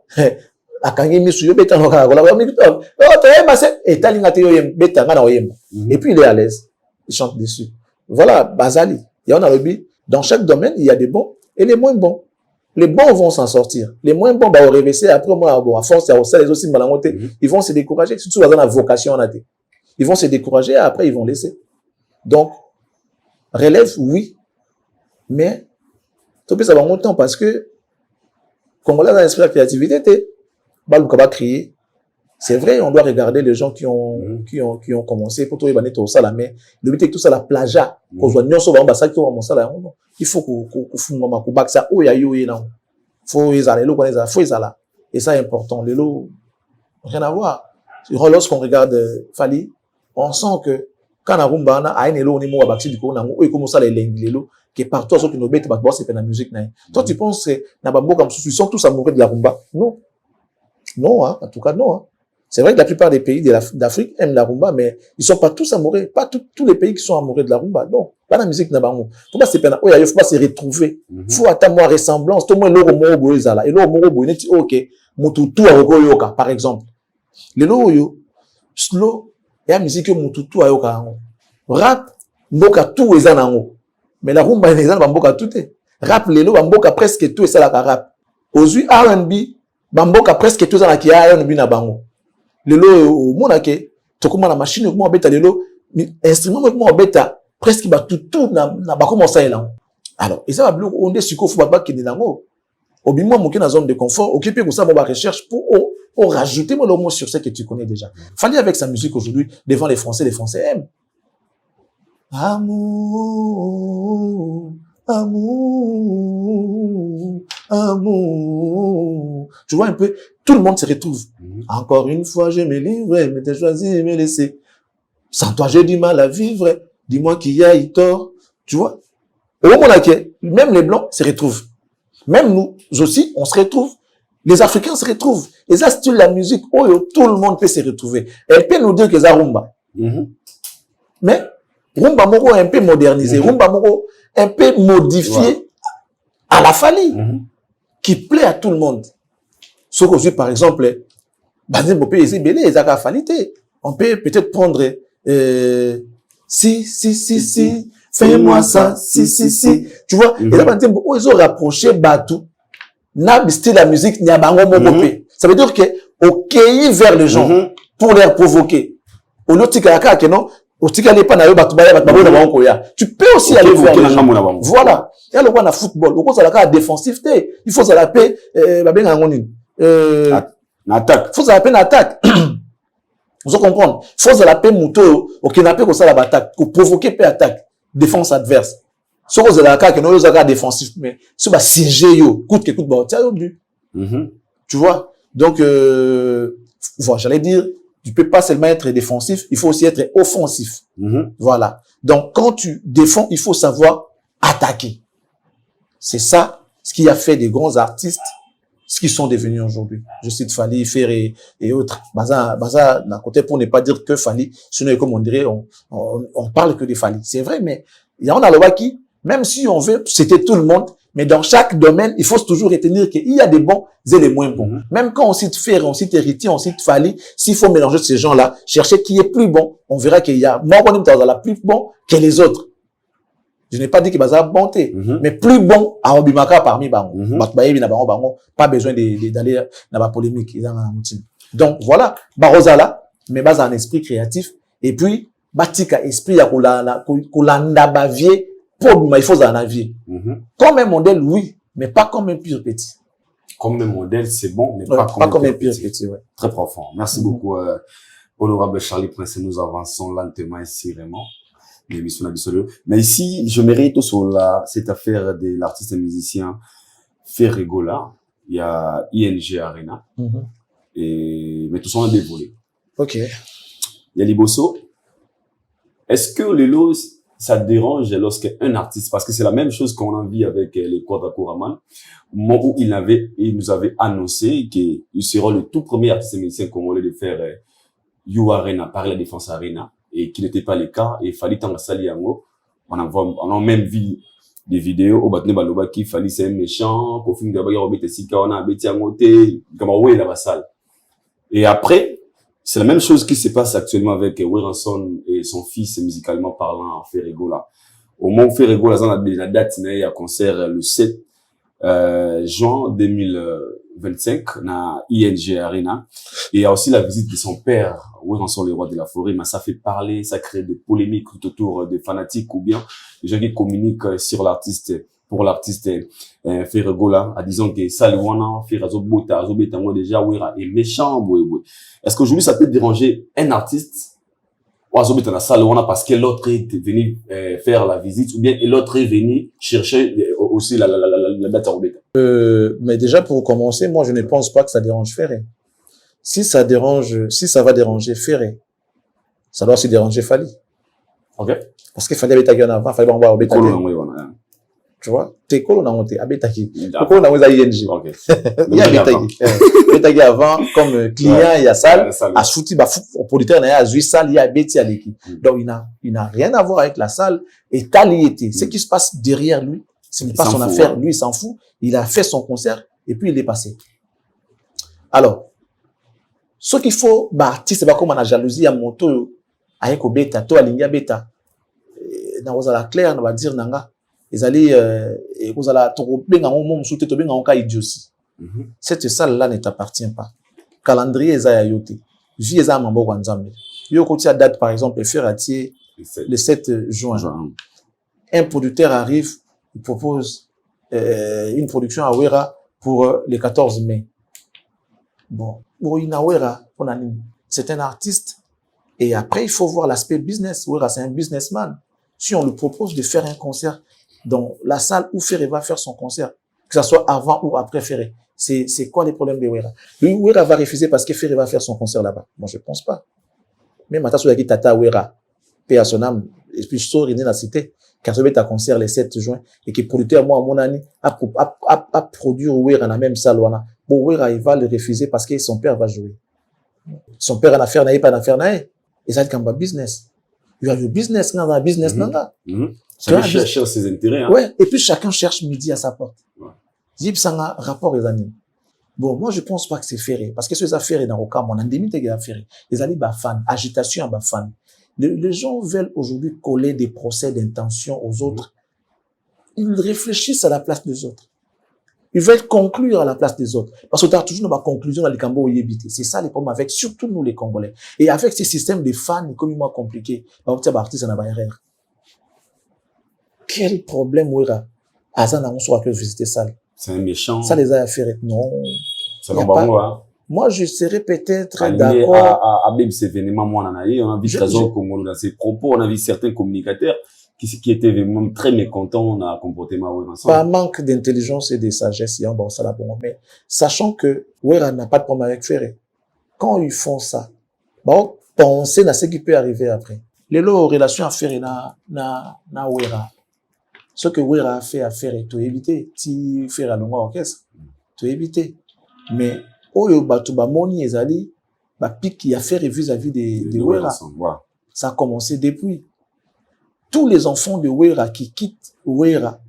akangemi suyo beta no kaka la mi to. Oh to yemba c'est etalinga te yo yemba beta ngana oyemba. Et puis il est à l'aise. Il chante dessus. Voilà, Bazali. Il y en a le dans chaque domaine, il y a des bons et les moins bons. Les bons vont s'en sortir. Les moins bons, au réveiller, après, moi, bon, à force, il y a aussi les aussi malangotés. Ils vont se décourager. Surtout dans la vocation, on a dit. Ils vont se décourager et après, ils vont laisser. Donc, relève, oui. Mais, ça va longtemps parce que, Congolais, dans l'esprit de la créativité, va crier. C'est vrai, on doit regarder les gens qui ont commencé pour trouver tout ça là, mais le but est que tout ça la plagia. Qu'on soit non sauvant, ça qui on ça là, il faut qu'on fume ma coubac ça, oh ya yo non. Faut y aller, faut y aller. Et ça est important. Les lots, rien à voir. Lorsqu'on regarde Fali, on sent que quand on rumba na a une lo ni mo abaxi du ko na mo, comment ça les lots qui partout ceux qui nous bête ba boss c'est la musique na. Toi tu penses que na bambo comme ils sont tous amoureux de la rumba? Non. Non hein, en tout cas non hein. C'est vrai que la plupart des pays d'Afrique aiment la rumba, mais ils sont pas tous amoureux. Pas tous les pays qui sont amoureux de la rumba. Non. Pas la musique n'a pas mot. Faut pas se peindre. Il faut pas se retrouver. Faut attendre ressemblance. Tout le monde l'euro moro boizala. Et l'euro moro boizala. Ok. Mututu a yoka, par exemple. Le l'euro yo. Slow. Et la musique mututu a yoka. Rap. Mboka tout est zanango. Mais la rumba est zanango. Mboka tout est. Rap le l'euro. Mboka presque tout est ça la rap. Aujourd'hui R&B. Mboka presque tout est zanango. Qui a R&B na bango. lelo au monake to comme la machine comment beta lelo instrument comment beta presque ba tout na ba commencer là alors et ça va bloquer on est sur faut pas qu'il nango au bimwa moké na zone de confort occuper pour ça ba recherche pour rajouter le mot sur ce que tu connais déjà. Fali avec sa musique aujourd'hui devant les Français aiment. Amour, amour, amour. Tu vois un peu, tout le monde se retrouve. Encore une fois, je me livre, mais t'as choisi de me laisser. Sans toi, j'ai du mal à vivre. Dis-moi qu'il y a tort. Tu vois? Au moment là, même les Blancs se retrouvent. Même nous aussi, on se retrouve. Les Africains se retrouvent. Et ça, c'est la musique où tout le monde peut se retrouver. Elle peut nous dire que c'est rumba. Mais, rumba moro un peu modernisé, rumba moro un peu modifié à la Fali, qui plaît à tout le monde. Ce que je par exemple, on peut peut-être prendre si, fais-moi ça, si. Tu vois, et là, ils ont rapproché Batou, n'a style la musique, n'y a pas ça veut dire que, ok, vers les gens, pour les provoquer. Au lieu de non, tu peux aussi aller vers les gens. Voilà. Il y a le roi na football. Au ça la défensif, il faut ça la paix, attaque. Faut ça la paix attaque. Vous comprenez? Faut ça la paix moto, au kidnappé comme ça la attaque, pour provoquer paix attaque, défense adverse. Ce que la que nous avons défensif, mais ce va siéger yo, coûte que coûte, bah, tiens, au but. Tu vois? Donc, voilà, j'allais dire, tu peux pas seulement être défensif, il faut aussi être offensif. Voilà. Donc, quand tu défends, il faut savoir attaquer. C'est ça, ce qui a fait des grands artistes, ce qu'ils sont devenus aujourd'hui. Je cite Fali, Ferré et autres. Baza, d'un côté, pour ne pas dire que Fali, sinon, comme on dirait, on parle que de Fali. C'est vrai, mais il y en a là qui, même si on veut, c'était tout le monde, mais dans chaque domaine, il faut toujours retenir qu'il y a des bons et des moins bons. Même quand on cite Ferré, on cite Héritier, on cite Fali, s'il faut mélanger ces gens-là, chercher qui est plus bon, on verra qu'il y a moins plus bon que les autres. Je n'ai pas dit qu'il y a bonté, mais plus bon à Obimaka parmi bango. Pas besoin d'aller dans la polémique. Donc voilà, Barozala, mais base un esprit créatif, et puis, batika esprit à kolanda bavier, pour il faut un vie. Comme un modèle, oui, mais pas comme un pur petit. Comme un modèle, c'est bon, mais pas comme un pur petit. Ouais. Très profond. Merci beaucoup, honorable Charlie Prince. Nous avançons lentement ici, vraiment. L'émission absolue. Mais ici, je mérite sur cette affaire de l'artiste et musicien Ferregola. Il y a ING Arena. Mais tout ça, on a dévolé. Ok. Il y a Liboso. Est-ce que les lots, ça dérange lorsqu'un artiste, parce que c'est la même chose qu'on a vu avec les Quadra Kouraman, au moment où il nous avait annoncé qu'il sera le tout premier artiste et musicien congolais de faire You Arena, par la Défense Arena, et qui n'était pas le cas, et il fallait tant sali yango. On a même vu des vidéos au Batne Baloba qui fallait c'est un méchant, qu'au film d'abord Robert Sika, on a bêti en côté, comme ouais la salle. Et après, c'est la même chose qui se passe actuellement avec Weranson et son fils musicalement parlant, Ferregola. Au moment où Ferregola a la date, il y a un concert le 7 juin 2025 na ING Arena. Et il y a aussi la visite de son père, Weranson, le roi de la forêt. Mais ça fait parler, ça crée des polémiques tout autour des fanatiques ou bien des gens qui communiquent sur l'artiste, pour l'artiste Ferregola, en disant que ça, le wana, Ferrazobota, Azobetango déjà, Wera est méchant, Est-ce qu'aujourd'hui, ça peut déranger un artiste, ou Azobeta la salle, wana, parce que l'autre est venu faire la visite, ou bien l'autre est venu chercher aussi la date à Robeta? Mais déjà, pour commencer, moi, je ne pense pas que ça dérange Ferré. Si ça va déranger Ferré, ça doit aussi déranger Fali. Ok. Parce qu'il fallait Abetaki en avant, fallait voir Abetaki. Tu vois, t'es colo na monté, Abetaki. Pourquoi on a osé ING? Ok. Il y a Abetaki. Abetaki avant, comme client, il y a salle. À Chouti, au producteur, il y a Zui salle, il y a Abeti à l'équipe. Donc, il n'a rien à voir avec la salle. Et Taliété, ce qui se passe derrière lui, ce n'est pas son affaire. Lui, il s'en fout. Il a fait son concert, et puis il est passé. Alors, ce qu'il faut, artiste, comme on a jalousie à moto, avec Obeta, to alinga beta. Dans la claire, on va dire, nanga. Ils allaient, vous allez trouver un moment sous un cas idiotie. Cette salle-là ne t'appartient pas. Calendrier, ils aient yoté. vie eza maboko nzambe. Yo ko tia date par exemple Ferratier le 7 juin. Un producteur arrive, il propose une production à Wera pour le 14 mai. Bon, c'est un artiste et après il faut voir l'aspect business. Wera c'est un businessman. Si on lui propose de faire un concert dans la salle où Ferré va faire son concert, que ça soit avant ou après Ferré, c'est quoi les problèmes de Wera? Lui, Wera va refuser parce que Ferré va faire son concert là-bas. Moi, je pense pas. Même à Tasso Yaki Tata Wera, paix à son âme, et puis je sors dans la cité, quand je vais à concert le 7 juin, et que le producteur, moi, à mon année, a produit Wera dans la même salle. Bon, Wera, il va le refuser parce que son père va jouer. Son père en affaire n'a pas d'affaire n'a. Et ça, c'est comme un business. Il y a le business, dans un business, Chacun cherche ses intérêts. Hein. Ouais, et puis chacun cherche midi à sa porte. Zip Sanga, rapport les amis. Bon, moi, je pense pas que c'est ferré. Parce que ces affaires dans le cas, mon endémie, c'est affaire. Les alliés, fan, agitation, fan. Les gens veulent aujourd'hui coller des procès d'intention aux autres. Ils réfléchissent à la place des autres. Ils veulent conclure à la place des autres. Parce que tu as toujours une conclusion dans les Cambo Yébité. C'est ça les problèmes avec, surtout nous les Congolais. Et avec ces systèmes de fans, comme moins compliqués, artiste en erreur. Quel problème, Wera? Azan a soit que visiter ça. C'est un méchant. Ça les a fait. Non. Ça va pas moi. Moi, je serais peut-être d'accord. À même ces événements, moi, on a vu Trésor Congo dans ses propos, on a vu certains communicateurs qui étaient vraiment très mécontents dans le comportement Wera. Par manque d'intelligence et de sagesse, bon, ça là bon. Mais sachant que Wera n'a pas de problème avec Ferré. Quand ils font ça, bon, pensez à ce qui peut arriver après. Les lots relations à Ferré na Wera. Ce que Wera a fait à Ferré, tu éviter. Si Ferré a longue orchestre, tu éviter. Mais Oyo Batuba Moni Ezali, pique qui a fait vis-à-vis de Wera. Ça a commencé depuis. Tous les enfants de Wera qui quittent Wera,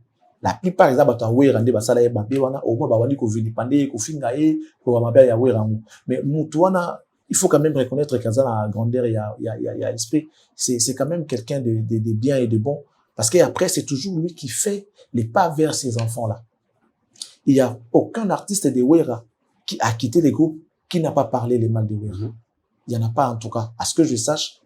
la plupart des abats à Wera, des basala et babéwana, au moins babani ko vilipande, ko fingaye, ko amabia ya Wera. Mais Moutouana, il faut quand même reconnaître qu'il y a la grandeur, il y a l'esprit. C'est quand même quelqu'un de bien et de bon. Parce qu'après, c'est toujours lui qui fait les pas vers ces enfants-là. Il n'y a aucun artiste de Wera qui a quitté les groupes qui n'a pas parlé les mal de Wera. Il n'y en a pas en tout cas. À ce que je sache,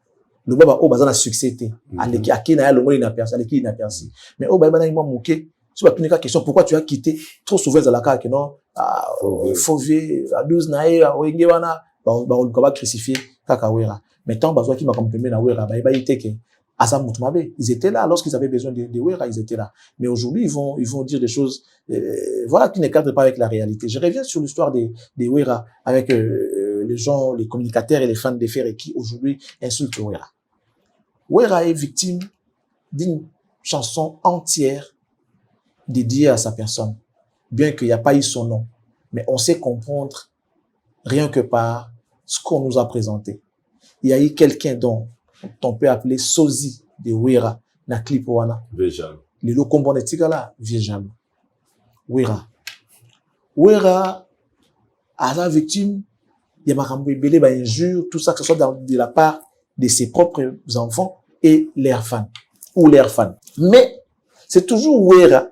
le baba au bazan a succès. À qui n'a le mot inaperçu, à qui inaperçu. Mais au baba n'a pas manqué. Si tu as une question, pourquoi tu as quitté trop souvent à la carte, non? Fauvé, à 12 naïe, à Oengewana, on va crucifier Kaka Wera. Mais tant besoin qui m'a comprimé na Wera, il était que ils étaient là lorsqu'ils avaient besoin de Wera, ils étaient là. Mais aujourd'hui, ils vont dire des choses, voilà, qui ne cadrent pas avec la réalité. Je reviens sur l'histoire des Wera avec les gens, les communicateurs et les fans de Ferré qui aujourd'hui insultent Wera. Wera est victime d'une chanson entière dédiée à sa personne, bien qu'il n'y a pas eu son nom. Mais on sait comprendre rien que par ce qu'on nous a présenté. Il y a eu quelqu'un dont on peut appeler Sozi de Wera na clip wana. Vejal. Le lokombo de tigala Vejal. Wera. Wera à la victime, il y a makambo belé ba injure, tout ça que ce soit de la part de ses propres enfants et leurs fans ou leurs fans. Mais c'est toujours Wera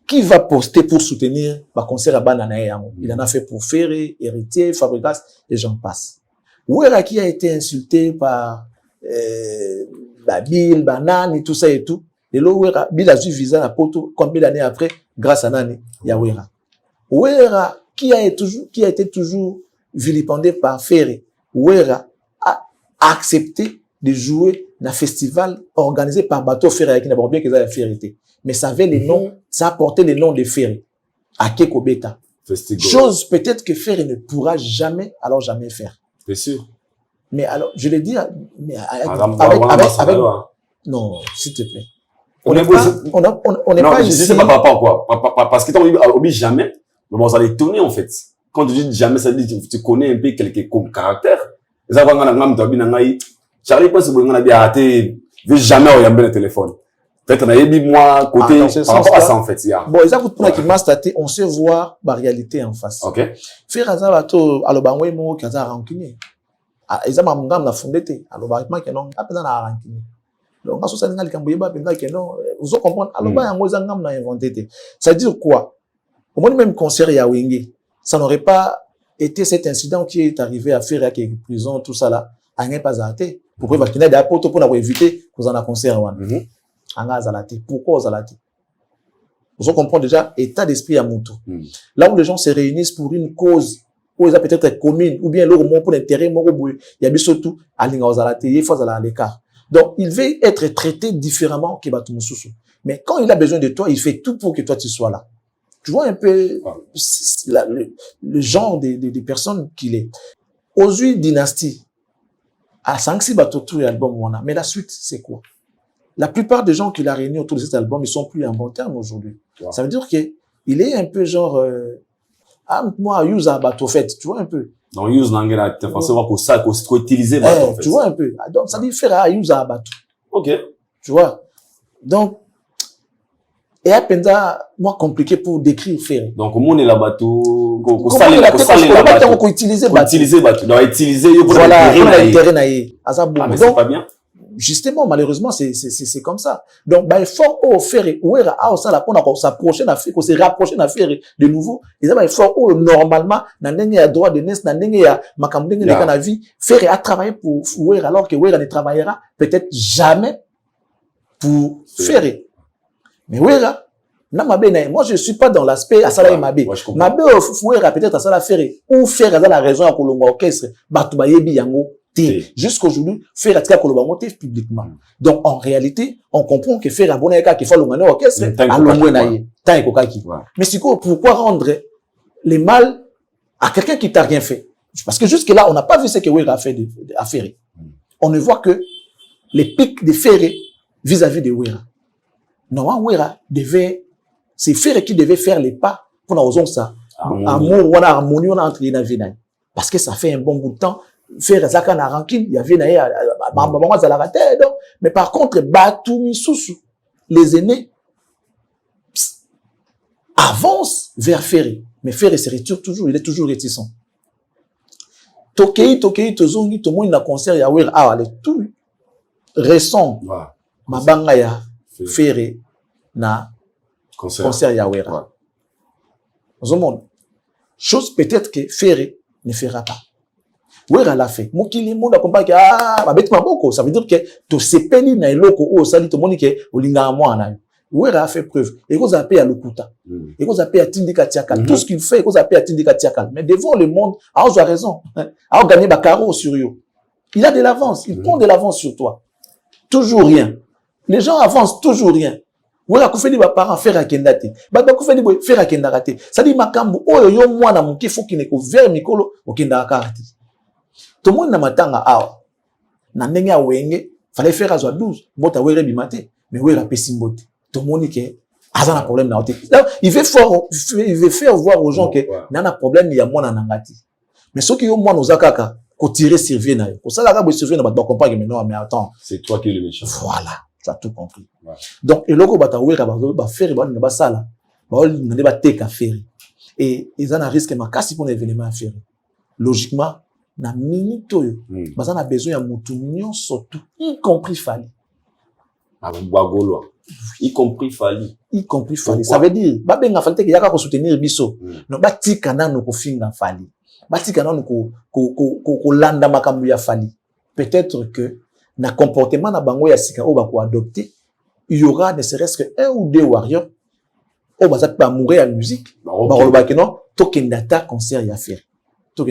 qui va poster pour soutenir ba concert à Banana Yango. Il en a fait pour Ferré, Héritier, Fabregas et j'en passe. Wera qui a été insulté par Bill, Banane et tout ça et tout. Et là, Wera, Bill a su visa la poto combien d'années après, grâce à Nani, il y a Wera. Wera, qui a été toujours vilipendé par Ferré. Wera a accepté de jouer dans un festival organisé par Bateau Ferré, qui n'a pas bien qu'ils aient Ferré. Mais ça avait les noms, ça a porté les noms de Ferré. À Kekobeta. Chose peut-être que Ferré ne pourra jamais, alors jamais faire. C'est sûr. Mais alors, je l'ai dit, mais avec non, s'il te plaît. On n'est pas ici. Je sais pas par rapport à quoi. Parce que tu n'oublies jamais. Mais bon, ça allait tourner, en fait. Quand tu dis jamais, ça dit que tu connais un peu quelques caractères. Et ça, Charlie, pense que tu as été, jamais au le téléphone. Peut-être, on a dit, moi, côté, par rapport à ça, en fait, bon, ils ont pour qui m'a staté, on sait voir la réalité en face. Ok. Faire un zabato, alors, ben, ouais, moi, qui a rancunier. Ils ont mamgam na fondé, alors, bah, il non, à peine à rancunier. Donc, à ce moment-là, il y a vous comprenez, alors, bah, moi, ils ont inventé. Ça veut dire quoi? Au moins, même concert, il y a Wenge. Ça n'aurait pas était cet incident qui est arrivé à faire avec les prisons, tout ça là, à n'est pas arrêté. Pourquoi? Parce qu'il y a des apôtres pour éviter que vous en a concert. Pourquoi vous avez vous comprenez déjà l'état d'esprit à Moutou. Là où les gens se réunissent pour une cause, où ils ont peut-être commune, ou bien leur mot pour l'intérêt, il y a surtout à l'écart. Donc, il veut être traité différemment que Batumususu. Mais quand il a besoin de toi, il fait tout pour que toi tu sois là. Tu vois un peu le genre de personnes qu'il est. Ozui Dynasty, à Sanksi Batotu et album Wana. Mais la suite, c'est quoi? La plupart des gens qu'il a réunis autour de cet album, ils sont plus en bon terme aujourd'hui. Wow. Ça veut dire qu'il est un peu genre, moi, use à bateau fait, tu vois un peu. Donc, use n'angela, tu penses voir que ça, qu'on utiliser bateau fait. Tu vois un peu. Donc, ça dit faire à use à bateau. Ok. Tu vois. Donc, et à peine moi, compliqué pour décrire faire. Donc, comment on est la bateau, qu'on utiliser bateau. Qu'on utiliser bateau. Donc, utiliser, voilà, l'intérêt. Ah, mais c'est pas bien. Justement, malheureusement, c'est comme ça. Donc, il faut faire, ça, pour s'approcher, qu'on se rapprocher d'affaire de nouveau. Et ça, il faut, normalement, il y a droit de naissance, il y a ma vie, faire à travailler pour Ouera, alors que Ouera ne travaillera peut-être jamais pour faire. Mais Ouera, moi, je suis pas dans l'aspect à Salah Mabé. Mabé, Ouera, peut-être à Salah faire, ou faire la raison à Kolomba Orchestre, Batouba Yebi Yango. Jusqu'aujourd'hui, faire la kolobamoté publiquement. Donc, en réalité, on comprend que faire la bonne écart qui fait le manuel orchestre, à l'omouenaïe, tant et kokaki. Mais c'est quoi, pourquoi rendre les mal à quelqu'un qui t'a rien fait? Parce que jusque-là, on n'a pas vu ce que Ouera a fait à Ferré. On ne voit que les pics de Ferré vis-à-vis de Ouera. Non, Ouera c'est Ferré qui devait faire les pas pour nous ça. Amour, ou harmonie, on a entre les nains. Parce que ça fait un bon bout de temps. Faire Zaka na rancune, il y avait mais par contre, Batumi Soussou, les aînés, avancent vers Ferré. Mais Ferré se retire toujours, il est toujours réticent. Tokei, Tozongi, tout le monde n'a concert, Yahweh, allez, tout récent, Mabanga ya Ferré na concert Yahweh. Au monde, chose peut-être que Ferré ne fera pas. Ouera l'a fait. Mokili monde accompagne ça veut dire que to sepeli na eloko o sali to moni ke olinga mwana. Ouera a fait preuve. Et vous appelez à l'okuta. Et vous appelez à Tindika Tiakal. Tout ce qu'il fait, vous appelez à Tindika Tiakal. Mais devant le monde, a raison. A gagné Bakaro sur eux. Il a de l'avance. Il prend de l'avance sur toi. Toujours rien. Les gens avancent toujours rien. Ouera koufeli ba parents faire akendate. Ba koufeli faire akendate. Ça dit makambo oyo yo mwana muke faut qu'il ne ko vers mikolo okenda karate. Tout le monde n'a matanga awa. Na ndenge ya wenge, fallait faire à 12. Mota were bimate, mais wera pesimbote. Tout le monde qui a un problème na hote. Il veut faire voir aux gens que n'a problème il y a moi na nangati. Mais ceux qui ont moi nos akaka, ko tirer servir na yo. Ko sala ka bo servir na ba comprendre mais non mais attends, c'est toi qui es le méchant. Voilà, tu as tout compris. Ouais. Donc eloko bata wera ba faire ba na sala. Ba ne ba teka faire. Et ils en a risque makasi pour l'événement à faire. Logiquement na minute oyo baza na besoin ya mutu nyonso tout y compris Fally y compris Fally ça veut dire ba benga Fally te yaka ko soutenir biso no batika nanu ko finga Fally batika nanu ko landa makambu ya Fally peut-être que na comportement na bango ya sika o ba ko adopter il y aura ne serait-ce que un ou deux warriors o baza pa mourir à musique ba loba que non to kendata concert ya faire. Tout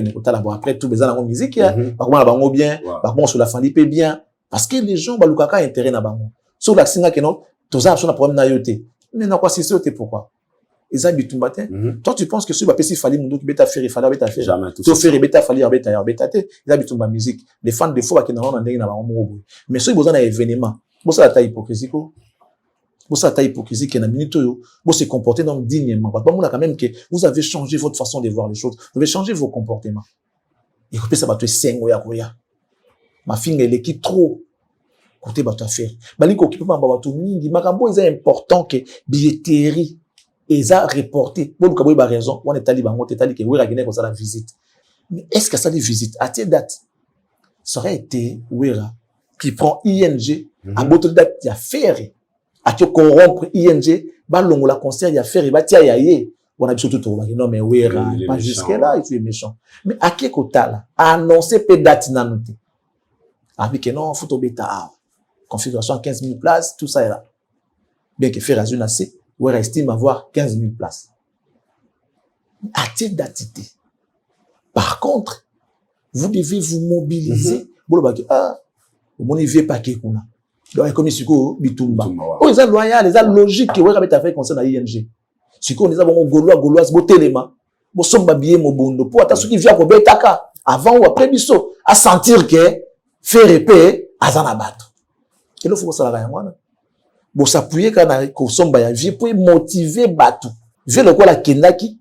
après tout besoin de musique par contre la bango bien par contre sur la Fally peut bien parce que les gens balukaka intérêt na bango sur la singa que non tous a un problème na yoté mais non quoi c'est ça pourquoi ils habitent matin toi tu penses que sur si Fally mundu qui beta faire Fally beta faire jamais tout faire beta Fally beta te ils habitent ma musique les fans de fois qui na ndenge na bango mais sur besoin d'un événement bon ça la hypocrisie ko vous savez hypocrisie qui est dans minute vous se comporter donc dignement parce que quand même que vous avez changé votre façon de voir les choses vous avez changé vos comportements et que ça va te sengo ya koya ma fille elle est trop côté bato faire bali ko kipe ba bato mingi makambo est important que billetterie et ça reporté bon ka ba raison on est taliban on est tali que wera gene ko ça la visite mais est-ce que ça les visite à telle date ça aurait été wera qui prend ING à bout de date ya faire à te corrompre ING balongo la concert ya faire ba tia ya ye On a surtout tout non mais oui, pas jusque là, tu es méchant. Mais à qui kotala a annoncé peu date nanoté. Avec non photo bêta configuration 15 000 places, tout ça est là. Bien que faire azune assez, Wera estime avoir 15 000 places. A-t-il datité? Par contre, vous devez vous mobiliser. Bon, mon vieux paquet qu'on a. Donc, comme ici, bitumba. Oh, ils sont loyaux, ils sont logiques. Ouais, quand tu as fait concert à ING. Si on est à bon gaulois, beau téléma, bon somba billet, mon bondo. Pour attendre ceux qui viennent pour Betaka, avant ou après biso, à sentir que faire épée, à zanabattre. Et là, il faut que ça la gagne. Bon, s'appuyer quand on somba ya vie pour motiver Batu. Vieux le quoi la Kenaki.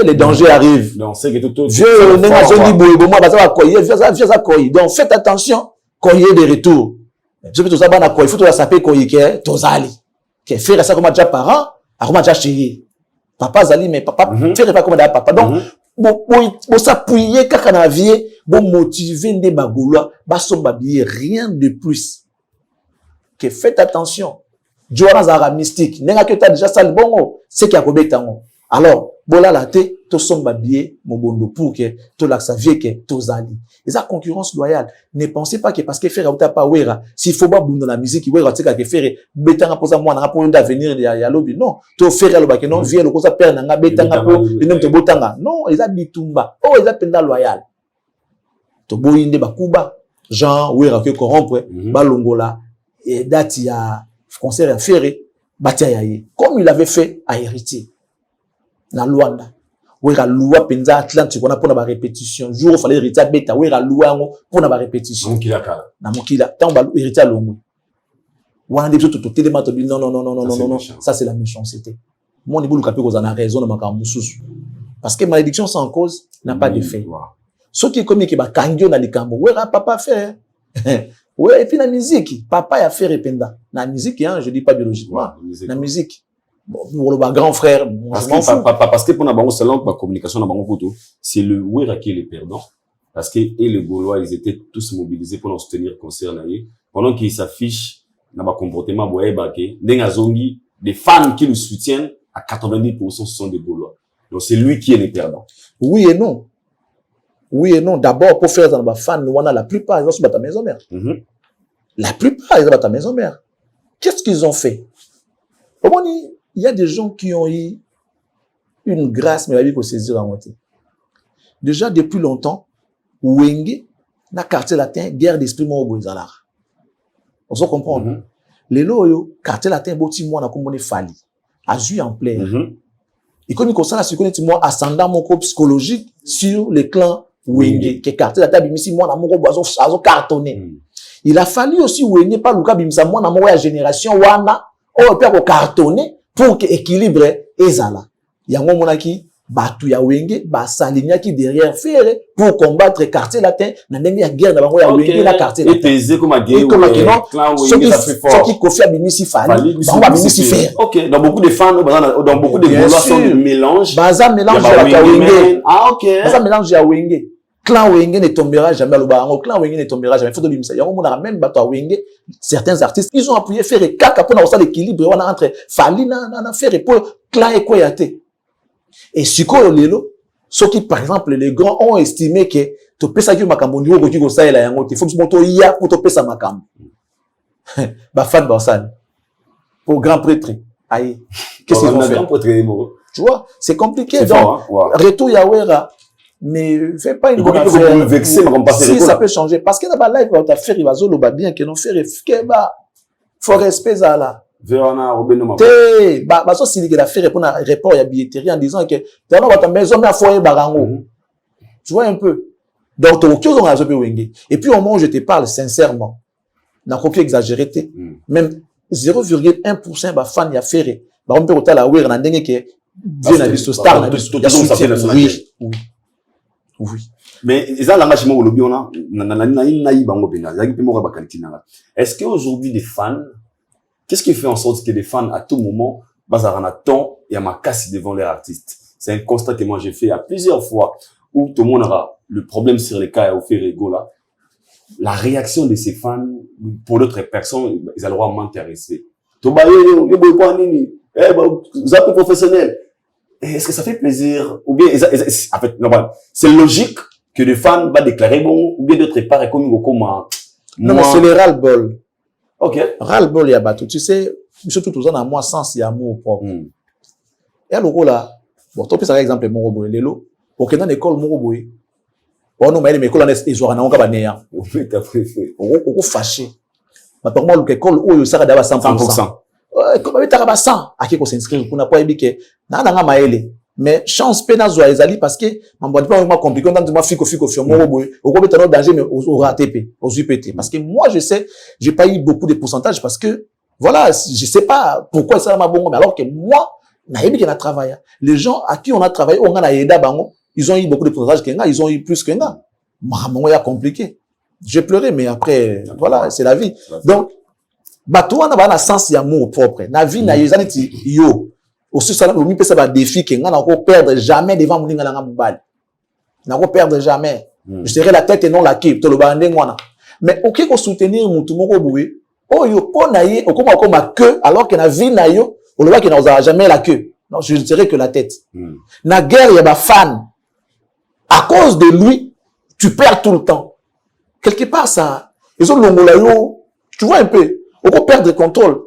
Les dangers arrivent. Donc, c'est que tout je n'ai pas dit bon moi ça va coyer, ça coyer. Donc faites attention, coyer des retours. Je peux tout ça bana coyer, il faut tout saper coyer que tozali. Que faire ça comme déjà parent, comme déjà chéri. Papa zali mais papa faire pas comme déjà papa. Donc bon s'appuyer kaka na vie, bon motiver ndé bagoulois, ba somba billet rien de plus. Que faites attention. Joana zara mystique, nenga que tu as déjà ça le bon, c'est qui a kobetango. Alors, bola la te, to somba billet, mobondo pour que, to laksa vie que, to zali. Et ça, concurrence loyale. Ne pensez pas que parce que faire ou pas wera, s'il faut pas boum la musique, wera, tu sais, que faire, betanga posa moi, n'a pas d'avenir, ya lobby, non. To faire le bac, non, viens le cosa père, n'a betanga po, et non te botanga. Non, ils a bitumba. Oh, ils a penda loyal. To boyinde bakuba, Jean, wera, que corrompre, balongola, et date ya, concert à faire, batia yaye. Comme il avait fait à héritier. Na Luanda. Wera loi penza Atlantique on a pour la répétition. Jour fallait hériter beta wera loi pour la répétition. Na mokila tant ba hériter longo. Wana de tout tellement non. Ça c'est la méchanceté. Mon niveau luka pe ko za na raison na makambo susu. Parce que malédiction sans cause n'a pas d'effet. Ce qui est comme que ba kangio na likambo wera papa fait. Ouais et puis la musique papa a fait rependa. Na musique hein, je dis pas biologiquement. La musique pour le grand frère, parce que pour la selon la communication dans bango c'est le Wera qui est le perdant parce que et les Gaulois ils étaient tous mobilisés pour nous soutenir concert naïe pendant qu'ils s'affichent dans le comportement boye baké nenga zongi des fans qui le soutiennent à 90% ce sont des Gaulois donc c'est lui qui est le perdant. Oui et non d'abord pour faire dans les fans nous on a la plupart ils sont sur ta maison mère. La plupart ils sont sur ta maison mère. Qu'est-ce qu'ils ont fait? Il y a des gens qui ont eu une grâce, mais la vie pour saisir en moitié. Déjà, depuis longtemps, Wenge, na quartier latin, guerre d'esprit, moi, au Boisalar. On se comprend. Les loyaux, quartier latin, boti, moi, na comme fali. A joué en plein. Et comme il ça, là, c'est qu'on est, moi, ascendant mon corps psychologique sur les clans Wenge, que quartier latin, bimisi, moi, na mon corps, azo cartonné. Il a fallu aussi Wenge, pas Luka, bimisa, moi, na mon génération, wana, oh, peut cartonné, pour que équilibre ezala. Yango monaki batu ya Wenge ba salinia qui derrière faire pour combattre quartier latin na ndenge ya guerre na bango ya Wenge na quartier latin. Et pesé comme guerre clan Wenge ça fait fort. Ce qui confie à Bimisi Fali, on va Bimisi faire. OK, dans beaucoup de fans dans beaucoup de Gaulois sont de mélange. Baza mélange ya Wenge. Ah OK. Baza mélange ya Wenge. Clan Wenge ne tombera jamais le barango. Clan Wenge ne tombera jamais. Faut de Bimisa. Yango mona même bato à Wenge. Certains artistes, ils ont appuyé faire kaka pour avoir l'équilibre on a entre Fali na faire pour clan et Koyate. Et siko lelo, ceux qui par exemple les grands ont estimé que to pesa ki makambo ndi ko ko saela yango te faut moto ya pour to pesa makambo. Ba fan ba sal. Pour grand prêtre. Aïe. Qu'est-ce qu'ils vont faire? Tu vois, c'est compliqué donc fort, hein? Retour ya Wera. Mais fais pas une bonne affaire. Si ça peut changer. Parce que dans la live, ta faire, il va zoloba bien, que non faire, faut respect ça là. So si il a fait répondre à rapport à la billetterie en disant que, t'as non, ta maison, mais à foyer barango. Tu vois un peu. Donc, tu as un peu wenge. Et puis, au moment où je te parle sincèrement, n'a pas exagéré, même 0,1% de fans y a fait, on peut la ouer, n'a dingue que, Dieu n'a visto star, n'a visto, oui. Mais ça l'engagement au lobby on a est-ce qu'aujourd'hui des fans qu'est-ce qui fait en sorte que les fans à tout moment bazarana temps et à ma casse devant les artistes? C'est un constat que moi j'ai fait à plusieurs fois où tout le monde aura le problème sur les cas et au fait là. La réaction de ces fans pour d'autres personnes ils allont m'intéresser. To ba yo pas nini vous êtes professionnel. est-ce que ça fait plaisir? Ou bien, en fait, normal. C'est logique que les fans va déclarer bon, ou bien d'autre part, et comme comment. Non, mais c'est le ras-le-bol. Ok. Ras-le-bol, il y a bateau. Tu sais, surtout tout ça dans moi, sens, il y a amour propre. Et à l'euro là, bon, toi, par exemple, mon robot, l'élo, pour que dans l'école, mon robot, on nous met l'école, ils ont un cabanéa. On fâché. Maintenant, moi, l'école, où ça va d'abord 100%. Comme avec Taraba 100, à qui qu'on s'inscrit, on n'a pas ébiqué. N'a maëlé. Mais chance pena zoa ezali parce que m'en pas vraiment compliqué. On dit fico mon robot. Au gros béton danger mais au RATP, aux UPT. Parce que moi je sais, j'ai pas eu beaucoup de pourcentage parce que voilà, je sais pas pourquoi ça m'a bon mais alors que moi na ébiqué na travaillé. Les gens à qui on a travaillé, on a aidé bango, ils ont eu beaucoup de pourcentage que ils ont eu plus que nga. Moi a compliqué. J'ai pleuré mais après voilà, c'est la vie. Donc bato on a ba na sens d'amour propre. Na vie na yezani yo. Aussi, ça va défi que n'a pas perdre jamais devant mon n'anga mobile. N'a pas perdre jamais. Je serai la tête et non la queue. Mais ok qu'on soutenir mon tout mon boué. Oh yo po naie, au comment ma queue alors que na vie na yo, on le voit qu'il n'a jamais la queue. Non, je ne serai que la tête. Na guerre il y a ba fan. À cause de lui, tu perds tout le temps. Quelque part ça, ils ont l'ongola yo, tu vois un peu. On peut perdre le contrôle.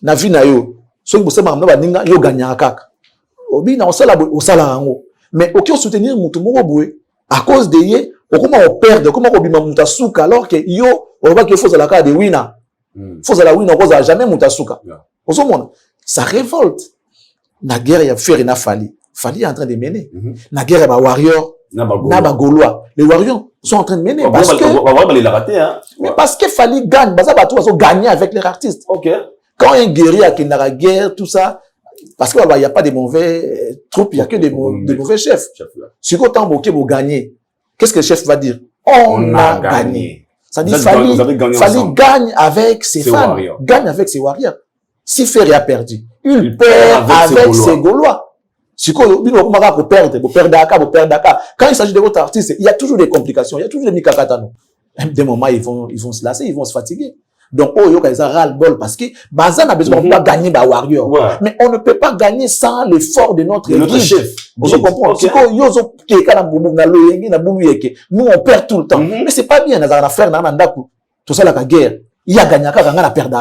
Na vie na yo. So vous savez maintenant baninga yo gagner kaka obi na osala ngo mais OK soutenir mutu moko boye à cause de yé comment on perd comment on bima muta suka alors que yo on va que faut la carte de winner faut la winner cause jamais muta suka ozo mona ça révolte na guerre ya faire na fali est en train de mener na guerre ba warrior na ba gaulois les warriors sont en train de mener parce que on va les rater hein mais parce que fali gagne baza ba tout gagner avec les artistes. OK. Quand un guerrier a qui n'a la guerre, tout ça, parce qu'il n'y a pas de mauvais troupes, il n'y a que des mauvais chefs. Si autant vous gagner, qu'est-ce que le chef va dire? On a gagné. Ça dit, Fali gagne avec ses fans, gagne avec ses warriors. Si Ferry a perdu, il perd avec ses Gaulois. Si vous perdez Dakar. Quand il s'agit de votre artiste, il y a toujours des complications, il y a toujours des mikakatano. Des moments, ils vont se lasser, ils vont se fatiguer. Donc, oh, yoka, ils ont ras-le-bol parce que, Bazan a besoin de gagner, warrior. Ouais. Mais on ne peut pas gagner sans l'effort de notre chef. Vous comprenez? Si nous, on perd tout le temps. Mais c'est pas bien, on a faire, tout ça, la guerre. Il y a gagné, on a perdu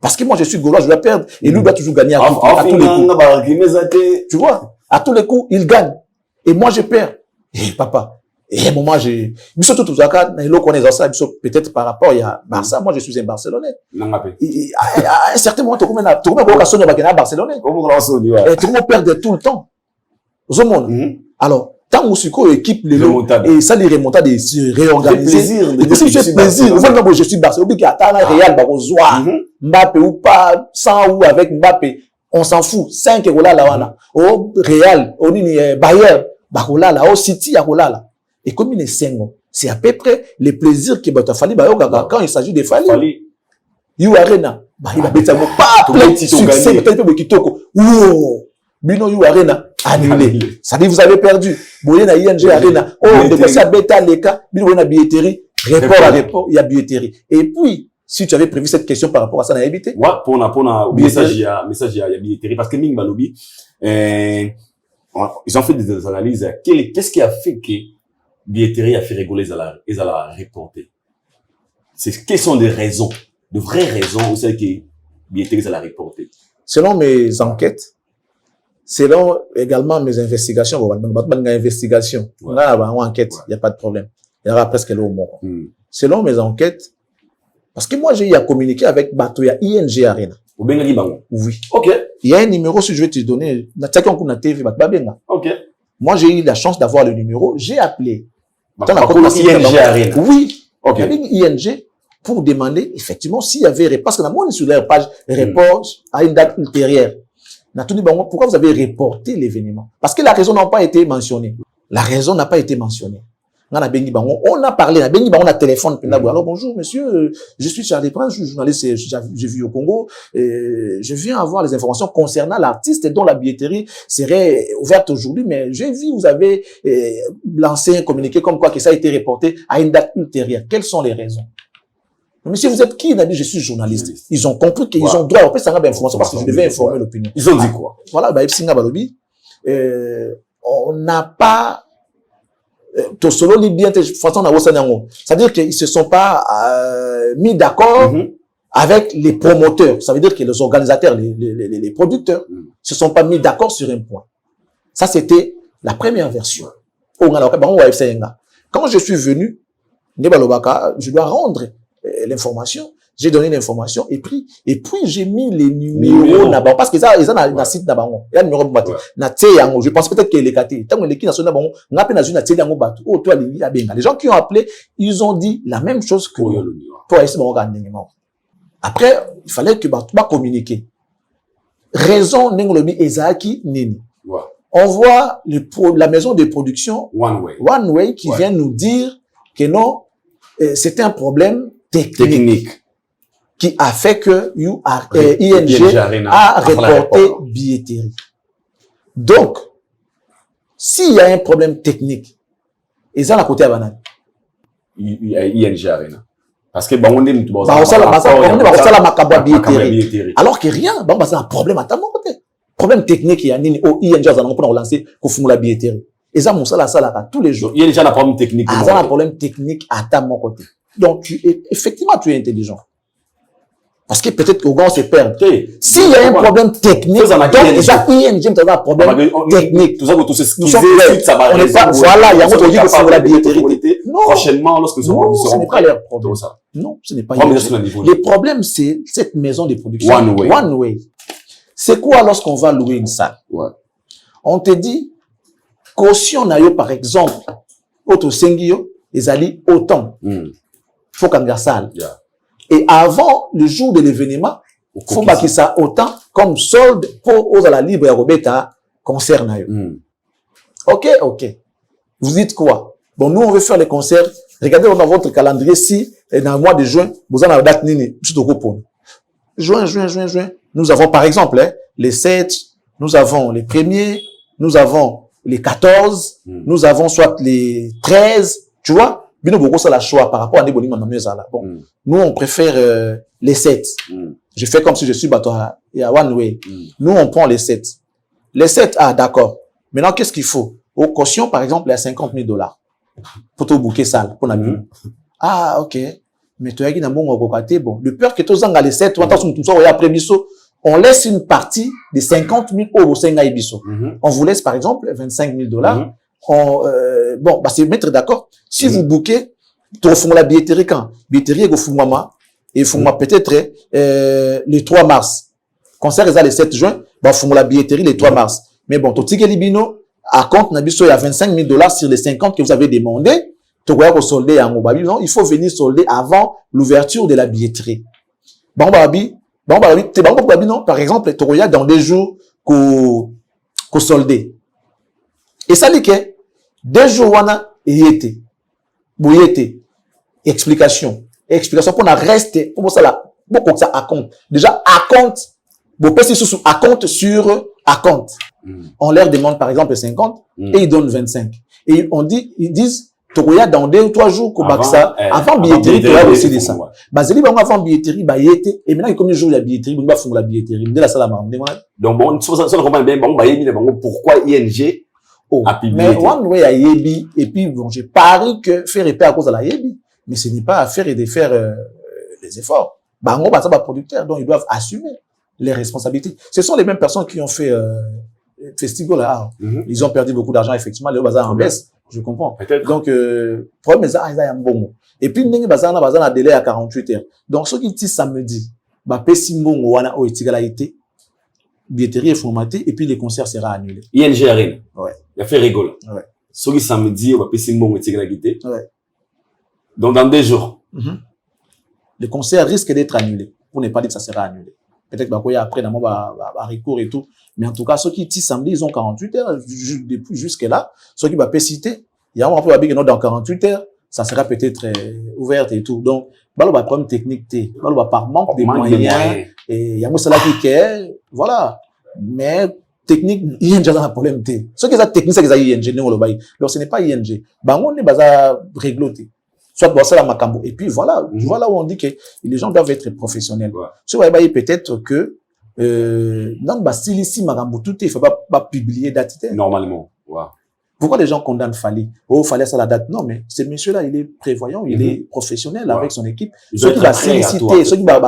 parce que moi, je suis gaulois, je dois perdre. Et lui doit toujours gagner à tous les coups. Tu vois? À tous les coups, il gagne. Et moi, je perds. Et papa. Et à un moment, surtout ça, peut-être par rapport à Barça, moi je suis un Barcelonais. À un certain moment, tout le monde a Barcelonais. Et tout le monde perd tout le temps. Alors, tant où équipe les lots, et ça les remontades et se réorganiser. C'est plaisir. Je suis Barcelonais, qui attend la Real, Mbappé ou pas, sans ou avec Mbappé, on s'en fout. 5 là, là, au Real, au Bayern, au City, là. Et comme il est 5 ans, c'est à peu près les plaisirs que Fali quand il s'agit de Fali. You Arena, il a besoin pas plein de succès, peut-être que Kitoko. Wow! Bino You Arena, annulé. Ça dit, vous avez perdu. Boye na ING Arena. Oh, de passer à Beta Leka, Bino na billetterie. Report à report, il y a billetterie. Et puis, si tu avais prévu cette question par rapport à ça, on a évité. Ouais, pour message, il y a billetterie. Parce que Ming Balobi, ils ont fait des analyses. Qu'est-ce qui a fait que billetterie a fait rigoler les à la reporter? Quelles sont les raisons, de vraies raisons où c'est que billetterie a la reporter? Selon mes enquêtes, selon également mes investigations, investigation, on a une enquête, il n'y a pas de problème. Il y aura presque le mot. Selon mes enquêtes, parce que moi j'ai eu à communiquer avec Batoya ING Arena. Oui. Ok. Il y a un numéro, si je vais te donner, ok. Moi j'ai eu la chance d'avoir le numéro, j'ai appelé. ING Arena. Oui. Ok. Il y avait une ING pour demander effectivement s'il y avait, parce que on est sur leur page report à une date ultérieure. Pourquoi vous avez reporté l'événement? Parce que la raison n'a pas été mentionnée. La raison n'a pas été mentionnée. On a parlé, on a téléphoné. Alors bonjour monsieur, je suis Charles Prince, je suis journaliste, j'ai vu au Congo. Je viens avoir les informations concernant l'artiste dont la billetterie serait ouverte aujourd'hui, mais j'ai vu vous avez lancé un communiqué comme quoi que ça a été reporté à une date ultérieure. Quelles sont les raisons? Monsieur, vous êtes qui? Il a dit, je suis journaliste. Ils ont compris qu'ils ont droit à faire ça, information parce que je devais informer l'opinion. Ils ont dit quoi? Voilà, Singa Balobi. on n'a pas tout solo bien façon c'est-à-dire qu'ils se sont pas mis d'accord avec les promoteurs. Ça veut dire que les organisateurs, les producteurs se sont pas mis d'accord sur un point. Ça, c'était la première version. Quand je suis venu, je dois rendre l'information. J'ai donné l'information et puis j'ai mis les numéros là-bas. Parce que ça, ils ont un site là-bas. Il y a un numéro de je pense peut-être qu'il est caté. Les gens qui ont appelé, ils ont dit la même chose que moi. Après, il fallait que tu communiquer. Raison, Nengolobi Ezaki Nini. On voit la maison de production One Way qui vient nous dire que non, c'était un problème technique qui a fait que ING a reporté billetterie. Donc, s'il y a un problème technique, ils ont à côté à Banane. ING Arena. Parce que alors que rien, c'est un problème à ta côté. Problème technique, il y a ING pour relancer pour la billetterie. Et ça, ça tous les jours. ING a un problème technique. Ah, ça a un problème technique à ta côté. Donc, effectivement, tu es intelligent. Parce que peut-être qu'au gars, on se perd. S'il y a un problème technique, donc, déjà, ING a un problème technique. Tout ça, tout ce qui on n'est pas, voilà, il y a un autre qui dit que c'est la billetterie. Non. Prochainement, lorsque nous serons, ce n'est pas leur problème. Non, ce n'est pas leur problème. Le problème, c'est cette maison de production. One Way. C'est quoi lorsqu'on va louer une salle? On te dit, caution na yo, par exemple, auto sengio, ils allaient autant. Faut qu'on ait salle. Et avant le jour de l'événement, faut pas qu'il ça autant comme solde pour aux à la libre et à Robeta concerne. Ok. Vous dites quoi? Bon, nous, on veut faire les concerts. Regardez dans votre calendrier si, dans le mois de juin, vous avez la date nini, juin. Nous avons, par exemple, les 7, nous avons les 1er, nous avons les 14, nous avons soit les 13, tu vois? Bino beaucoup ça la choix par rapport à des boniments dans mieux là. Bon, nous on préfère les 7. Je fais comme si je suis bateau et à One Way. Nous on prend les 7. Les 7, ah d'accord. Maintenant qu'est-ce qu'il faut? Au caution par exemple, il y a $50,000 pour te booker salle pour la Ah OK. Mais tu as dit bon, le peur que tu as les 7, on laisse une partie des 50,000 euros on vous laisse par exemple $25,000. Bon, c'est mettre d'accord. Si vous bouquez, tu fais la billetterie quand? Billetterie, vous faites et vous peut-être le 3 mars. Concert est le 7 juin, bah, vous la billetterie le 3 mars. Mais bon, ton ticket libino, à compte, il y a $25,000 sur les 50 que vous avez demandé. Tu vas solder à Mobabi. Non, il faut venir solder avant l'ouverture de la billetterie. Bon, Babi, non, par exemple, tu regardes dans des jours qu'on solder. Et ça dit que, 2 jours, on a explication pour la reste, pour ça là, beaucoup ça à compte. Déjà, à compte, à compte sur à compte. On leur demande par exemple 50 et ils donnent 25. Et ils disent, tu regardes dans 2 ou 3 jours avant billetterie, tu as aussi de ça. Baseli, avant billetterie, et maintenant, comme le jour, il y a billetterie, on va faire la billetterie. Donc, bon, ça, on comprend bien, pourquoi ING mais One Way a Yebi, et puis bon, j'ai pari que faire épée à cause de la Yebi, mais ce n'est pas à faire et de faire les efforts. Bango, ça va producteur, donc ils doivent assumer les responsabilités. Ce sont les mêmes personnes qui ont fait Festival là. Ils ont perdu beaucoup d'argent, effectivement, le bazar en baisse, je comprends. Donc, problème, c'est un bon. Et puis, il bazar a délai à 48 heures. Donc, ce qui dit samedi, Pessimbo, Wana, Oetigalaïté, billetterie est formatée et puis les concerts sera annulés. ING Arena. Ouais. Il a fait rigole. Ouais. Ce qui samedi, on va passer mon métier de la guitare. Ouais. Donc, dans 2 jours. Les concerts risquent d'être annulés. Pour ne pas dire que ça sera annulé. Peut-être qu'il y a après, recours et tout. Mais en tout cas, ceux qui disent samedi, ils ont 48 heures. Depuis jusque-là, ceux qui vont citer, il y a un peu que dans 48 heures, ça sera peut-être ouvert et tout. Donc, il y a un problème technique, il y a par manque de moyens, et il y a un qui est, voilà. Mais, technique, ING a un problème. Ce qui est technique, c'est que ING, donc ce n'est pas ING. On est régloté. Soit ça la macambo. Et puis voilà, voilà où on dit que les gens doivent être professionnels. Ce peut-être que, Donc, style ici, tout il faut pas publier date. Normalement, ouais. Pourquoi les gens condamnent Fali? Oh, Fali, ça la date. Non, mais ce monsieur-là, il est prévoyant, il est professionnel avec son équipe. Ceux qui va solliciter, ceux qui va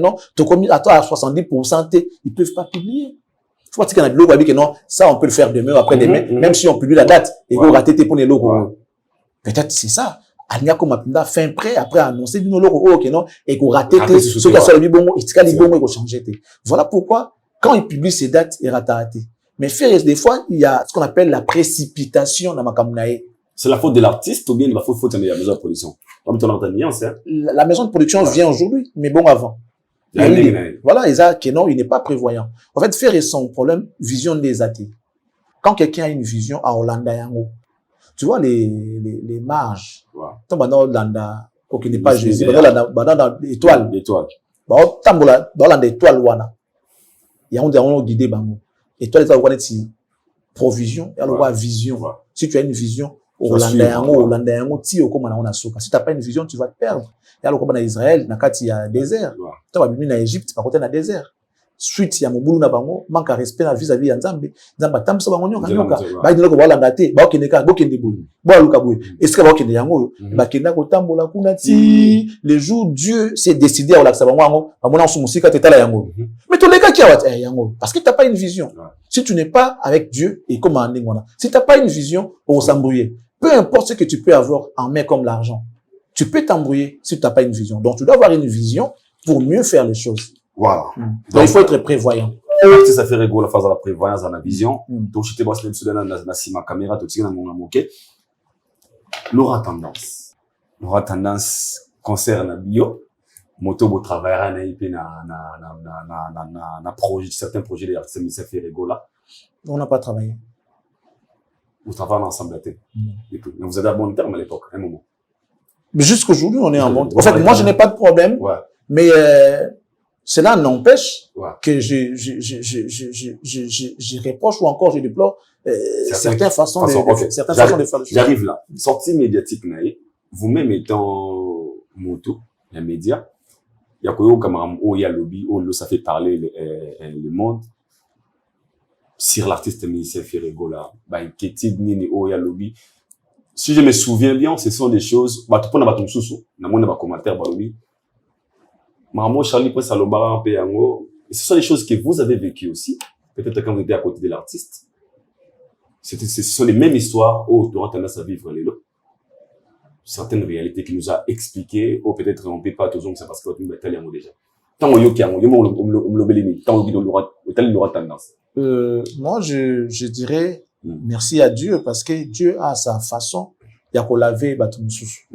non, tu commis à toi à 70%, ils peuvent pas publier. Faut pas dire qu'il y a de l'eau, que non, ça, on peut le faire demain, après demain, même si on publie la date, et qu'on rate pour les logos. Peut-être c'est ça. Anya comme a fin prêt, après annoncer nos logos, ok, non, et qu'on rate ceux qui ont sorti le bon, et qui bon, et qu'on change. Voilà pourquoi, quand ils publient ces dates, ils ratent. Mais faire, des fois, il y a ce qu'on appelle la précipitation dans ma camoulaye. C'est la faute de l'artiste ou bien la faute de la maison de production? La maison de production vient aujourd'hui, mais bon avant. Voilà, Isaac, non, il n'est pas prévoyant. En fait, faire son problème, vision des athées. Quand quelqu'un a une vision à Hollanda Yango, tu vois les marges. Tant dans Hollanda, qui n'est pas Jésus, dans l'étoile. L'étoile. Dans l'étoile, wana. Il y a un guidé, bango. Et toi, les avoir une provision, et alors vision. Si tu as une vision, Hollanda yango, ti okoma na ona soka. Si tu n'as pas une vision, tu vas te perdre. Et alors comme en Israël, nakati ya désert. Tu vas venir en Égypte, par contre na désert. Suite ya mobulu na bango, manque respect na vis-à-vis ya Nzambe. Nzamba tamsa bango nyoka nyoka. Ba ndilo ko Hollanda te, ba okende ka, bokende boulu. Ba luka boulu. Est-ce que ba okende yango, ba kenda ko tambola kuna ti. Le jour Dieu s'est décidé à laksa bango yango, ba mona su musika tetala yango. Mais tous les gars qui ont yango, parce que tu n'as pas une vision. Si tu n'es pas avec Dieu, et comme en Ingwana, si tu n'as pas une vision, on va s'embrouiller. Peu importe ce que tu peux avoir en main comme l'argent, tu peux t'embrouiller si tu n'as pas une vision. Donc, tu dois avoir une vision pour mieux faire les choses. Voilà. Donc, il faut être prévoyant. Si ça fait rigolo la phase de la prévoyance dans la vision, donc je te vois même sur la caméra, tu sais, dans mon moquet. L'aura tendance concerne la bio. Moto bo travaillera na IP na projet, certains projets de l'artiste, mais ça fait rigolo. On n'a pas travaillé. Vous travaillez ensemble à tête. Mais vous avez un bon terme à l'époque, un moment. Mais jusqu'aujourd'hui, on est en bon terme. En fait, moi, je n'ai pas de problème. Mais, cela n'empêche que je reproche ou encore je déplore, certaines façons de faire les choses. J'arrive là. Sortie médiatique, vous-même étant moto, les médias, il y a quoi comme il y a lobby, ça fait parler le monde. Sur l'artiste musicien Ferregola, lobby. Si je me souviens bien, ce sont des choses, commentaire, Charlie Prince ce sont des choses que vous avez vécues aussi, peut-être quand vous étiez à côté de l'artiste. Ce sont les mêmes histoires où tu auras tendance à vivre les lots. Certaines réalités qu'il nous a expliquées, ou peut-être on ne peut pas toujours, c'est parce que tu as déjà. Tant on aura tendance. Moi, je dirais merci à Dieu parce que Dieu a sa façon de laver Batumoussous.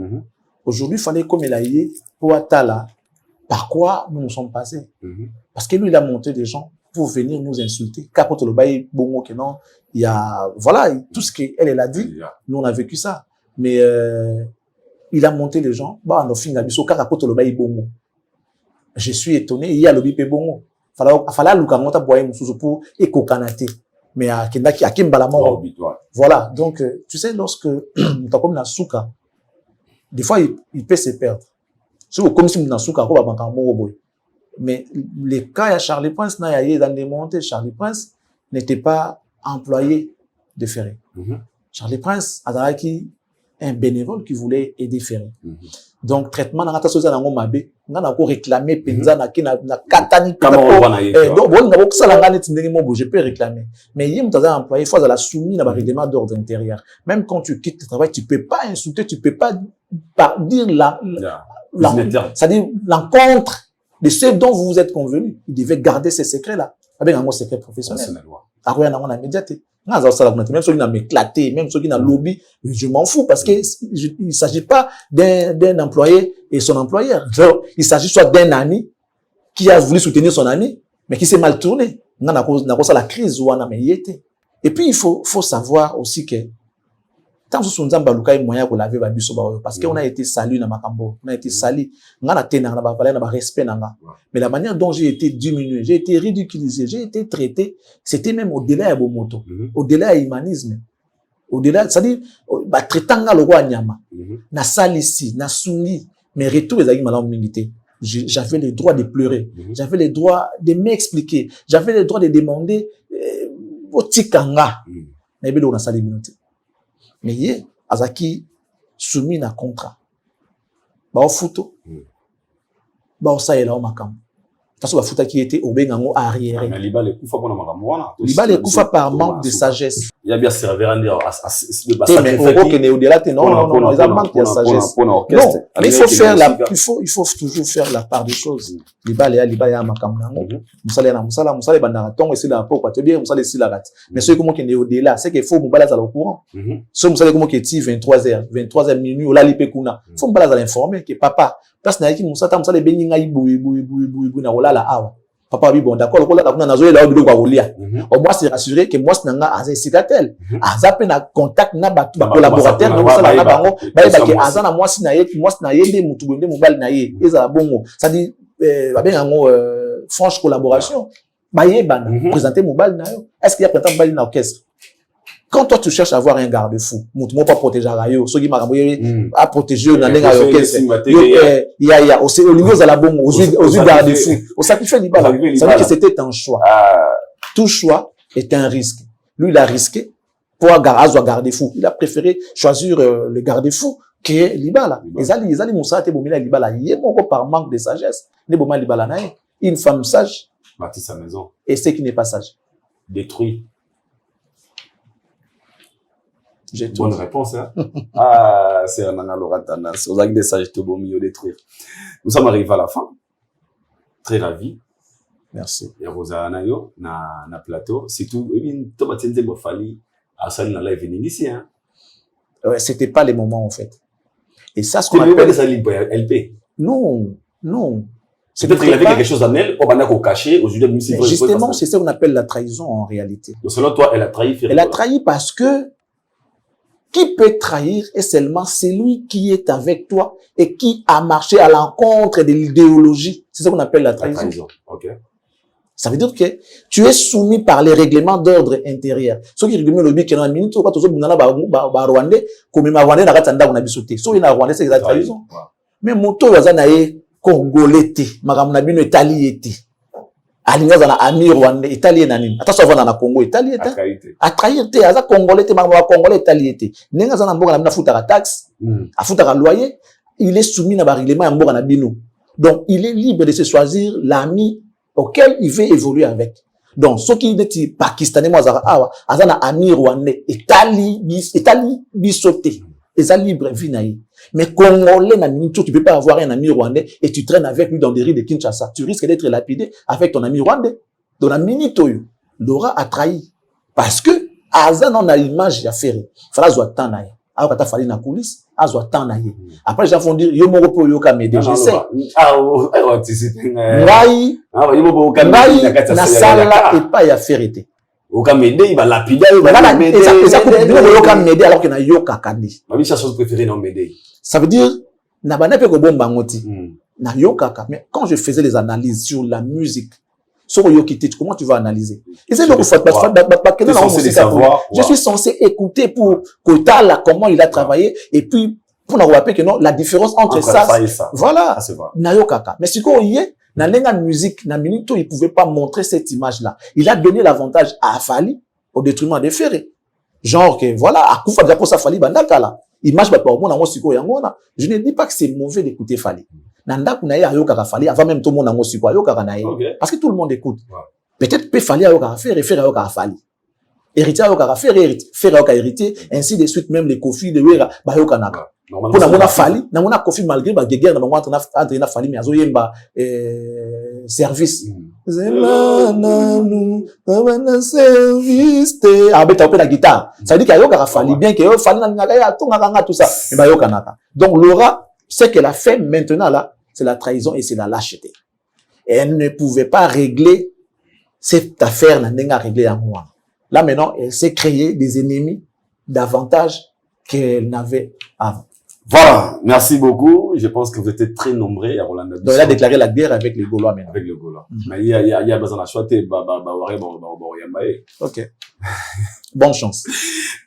Aujourd'hui, il fallait comme il a eu pour Atala. Par quoi nous sommes passés? Parce que lui, il a monté des gens pour venir nous insulter. Capote le bail, bon, que non. Il y a, voilà, tout ce qu'elle a dit. Nous, on a vécu ça. Mais, il a monté les gens. Bah, on a fini la biseau, capote le bail, bon. Je suis étonné. Il y a le bipé, bon. Fallait l'oukamota boyer moussou pour éco-canate. Mais à Kimbalamon. Voilà. Donc, tu sais, lorsque, t'as comme la souka, des fois, il peut se perdre. C'est comme si on souka, mais les cas à Charlie Prince, dans des montées, Charlie Prince n'était pas employé de Ferré. Charlie Prince a un bénévole qui voulait aider Ferré. Donc, traitement, on a encore réclamé, je peux réclamer. Mais il y a un employé, il faut la soumis à un règlement d'ordre intérieur. Même quand tu quittes le travail, tu peux pas insulter, tu peux pas dire c'est-à-dire l'encontre de ce dont vous vous êtes convenu. Il devait garder ces secrets-là. Avec un secret professionnel. Après, on a médiaté. Même ceux qui n'ont éclaté, même ceux qui n'ont lobby, je m'en fous parce que il s'agit pas d'un employé et son employeur. Il s'agit soit d'un ami qui a voulu soutenir son ami, mais qui s'est mal tourné. On a la crise où on a été. Et puis, il faut savoir aussi que tant que nous avons moyen pour laver parce qu'on a été sali dans Makambo, on a été sali, on a été dans le respect. Mais la manière dont j'ai été diminué, j'ai été ridiculisé, j'ai été traité, c'était même au-delà de Bomoto, au-delà de l'humanisme, au-delà, c'est-à-dire, traitant le roi Nyama, na sali ici, na sungi, mais retour les agues malades milité. J'avais le droit de pleurer. J'avais le droit de m'expliquer. J'avais le droit de demander au tikanga. Mais ye, azaki soumis na contrat. Ba o photo. Ba o sa ela o makam. Parce que Bafuta qui était au Bengango arrière. Mais Liba les coufa pour la maramouana. Liba les coufa par manque de sagesse. Il y a bien servi à dire mais au que au-delà non, ils ont manque de sagesse. Non, mais il faut toujours faire la part des choses. Liba ya makamnango. Musala na musala bandara tongo et c'est là pourquoi tu bien musala ici la rate. Mais ceux comment qui est au-delà, c'est qu'il faut mubala za au courant. Ceux musala comment qui est 23h minuit ola lipe kuna. Faut mubala za l'informer que papa parce na yaki musata musala beninga ibu na olala awa. Papa oui bon d'accord là kuna nazo là obilo kwa olia. Au moins c'est rassuré que moi nanga aza sikatel. Aza pe na contact na ba collaborateur na musala na bango ba ke aza na moi na yende mutu bonde mobile na ye. Eza bongo. Ça dit babengango franche collaboration. Ba yebana présenter mobile na yo. Est-ce qu'il y a peut-être mobile na orchestre? Quand toi tu cherches à avoir un garde-fou, mutu pas protéger rayo, so qui m'a à protéger na lenga orchestre. Il y a au niveau de la bombe aux yeux garde-fou. Au sacrifice Liba. Ça veut dire que c'était un choix. Tout choix est un risque. Lui il a risqué pour avoir garde-fou. Il a préféré choisir le garde-fou que Liba là. Ezali Moussa te bomila Liba là. Il est moko par manque de sagesse. Ne bomila Liba là na. Une femme sage bâtit sa maison. Et ce qui n'est pas sage détruit. J'ai bonne réponse, hein? C'est un analoratana. C'est aux des sages te bon mieux détruire. Nous sommes arrivés à la fin. Très ravis. Merci. Et Rosa Anayo, na plateau. C'est tout. Et bien, tout le monde a fallu à ça, na live ici, hein? Ouais, c'était pas les moments, en fait. Et ça, ce qu'on appelle ça, LP. Non. C'est peut-être qu'il avait quelque chose en elle, on va cacher, aujourd'hui, justement, c'est ça qu'on appelle la trahison, en réalité. Donc, selon toi, elle a trahi. Elle a trahi parce que qui peut trahir est seulement celui qui est avec toi et qui a marché à l'encontre de l'idéologie. C'est ça qu'on appelle la trahison. Okay. Ça veut dire que tu es soumis par les règlements d'ordre intérieur. Ceux qui règlement le but qui est dans la minute, quand tu as Rwandais, comme ma Rwandais n'a pas tendance à bisoter. Ceux qui ont Rwandais, c'est la trahison. Mais moto yazanaye Congolais, magamnabino Italie alinga zana ami Rwandais Italien nani ata so vana na Congo Italien a trahir te aza Congolais te magama Congolais Italien te nenga zana mboka na futa taxe a futa loyer il est soumis na règlement ya mboka na bino donc il est libre de se choisir l'ami auquel il veut évoluer avec donc ceux qui dit pakistanais moi azana ami Rwandais Italie bisoté eza libre vinaï. Mais Congolais, tu peux pas avoir un ami rwandais et tu traînes avec lui dans des rues de Kinshasa. Tu risques d'être lapidé avec ton ami rwandais. Dans la minute, Laura a trahi. Parce que, Azan on a l'image à faire. Fala zo tanaye. Alors, quand fallu na coulisse, azo tanaye. Après, les gens vont dire, yo moko po yo ka m'aider. Je sais. Ngai, na sala et pas ya faire été. Okamede, il va lapider, il va m'aider alors qu'il n'a yoka kandi. Ma vie, sa chose préférée, non m'aider. Ça veut dire, na bana pe ko bomba ngoti. Na yoka ka. Mais quand je faisais les analyses sur la musique, sur yoki, comment tu vas analyser? Et c'est donc, je suis censé écouter pour Kotala, comment il a travaillé, et puis, pour nous rappeler que non, la différence entre ça et ça. Voilà. Na yoka ka. Mais si quoi, na lenga musique, na minito, il pouvait pas montrer cette image-là. Il a donné l'avantage à Fali au détriment des Ferré. Genre que, voilà, à Koufa Diapo Fali bandaka là. Image ba pa mona ngosiko yangona. Je ne dis pas que c'est mauvais d'écouter Fali. Nanda kuna ya yoka Fali avant même tout le monde ngosiko yoka na ye. Parce que tout le monde écoute. Peut-être peut Fali yoka Ferré, Ferré yoka Fali. Héritier yoka Ferré, Ferré yoka héritier, ainsi de suite même les Kofi de Wera ba yoka naka. Pour na mona Fali, na mona Kofi malgré ba guerre na bango entre na Fali mais azo yemba service. Zela nanou, na service te. Ah ben t'as la guitare. Ça veut dire qu'il y a yoka Fali bien que yo Fali na ngaka tout ngaka tout ça. Mais ba yoka naka. Donc Laura, ce qu'elle a fait maintenant là, c'est la trahison et c'est la lâcheté. Et elle ne pouvait pas régler cette affaire na nenga régler à moi. Là maintenant, elle s'est créé des ennemis davantage qu'elle n'avait avant. Voilà, merci beaucoup. Je pense que vous étiez très nombreux à Roland. Donc, elle a déclaré la guerre avec les Gaulois maintenant. Avec les Gaulois. Mais il y a besoin de choisir. Ok. Bonne chance.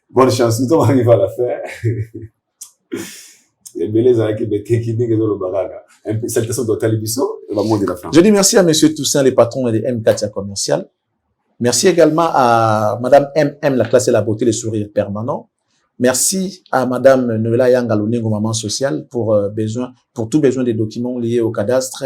Bonne chance. Nous sommes arrivés à la fin. Les belles avec les techniques de l'Obaraga. Un peu, salutations d'Hôtel Ebisso, et va de la fin. Je dis merci à monsieur Toussaint, les patrons de M4 Commercial. Merci également à madame MM, la classe et la beauté, les sourires permanents. Merci à madame Noëlla Yangaloningo, maman sociale, pour tout besoin des documents liés au cadastre,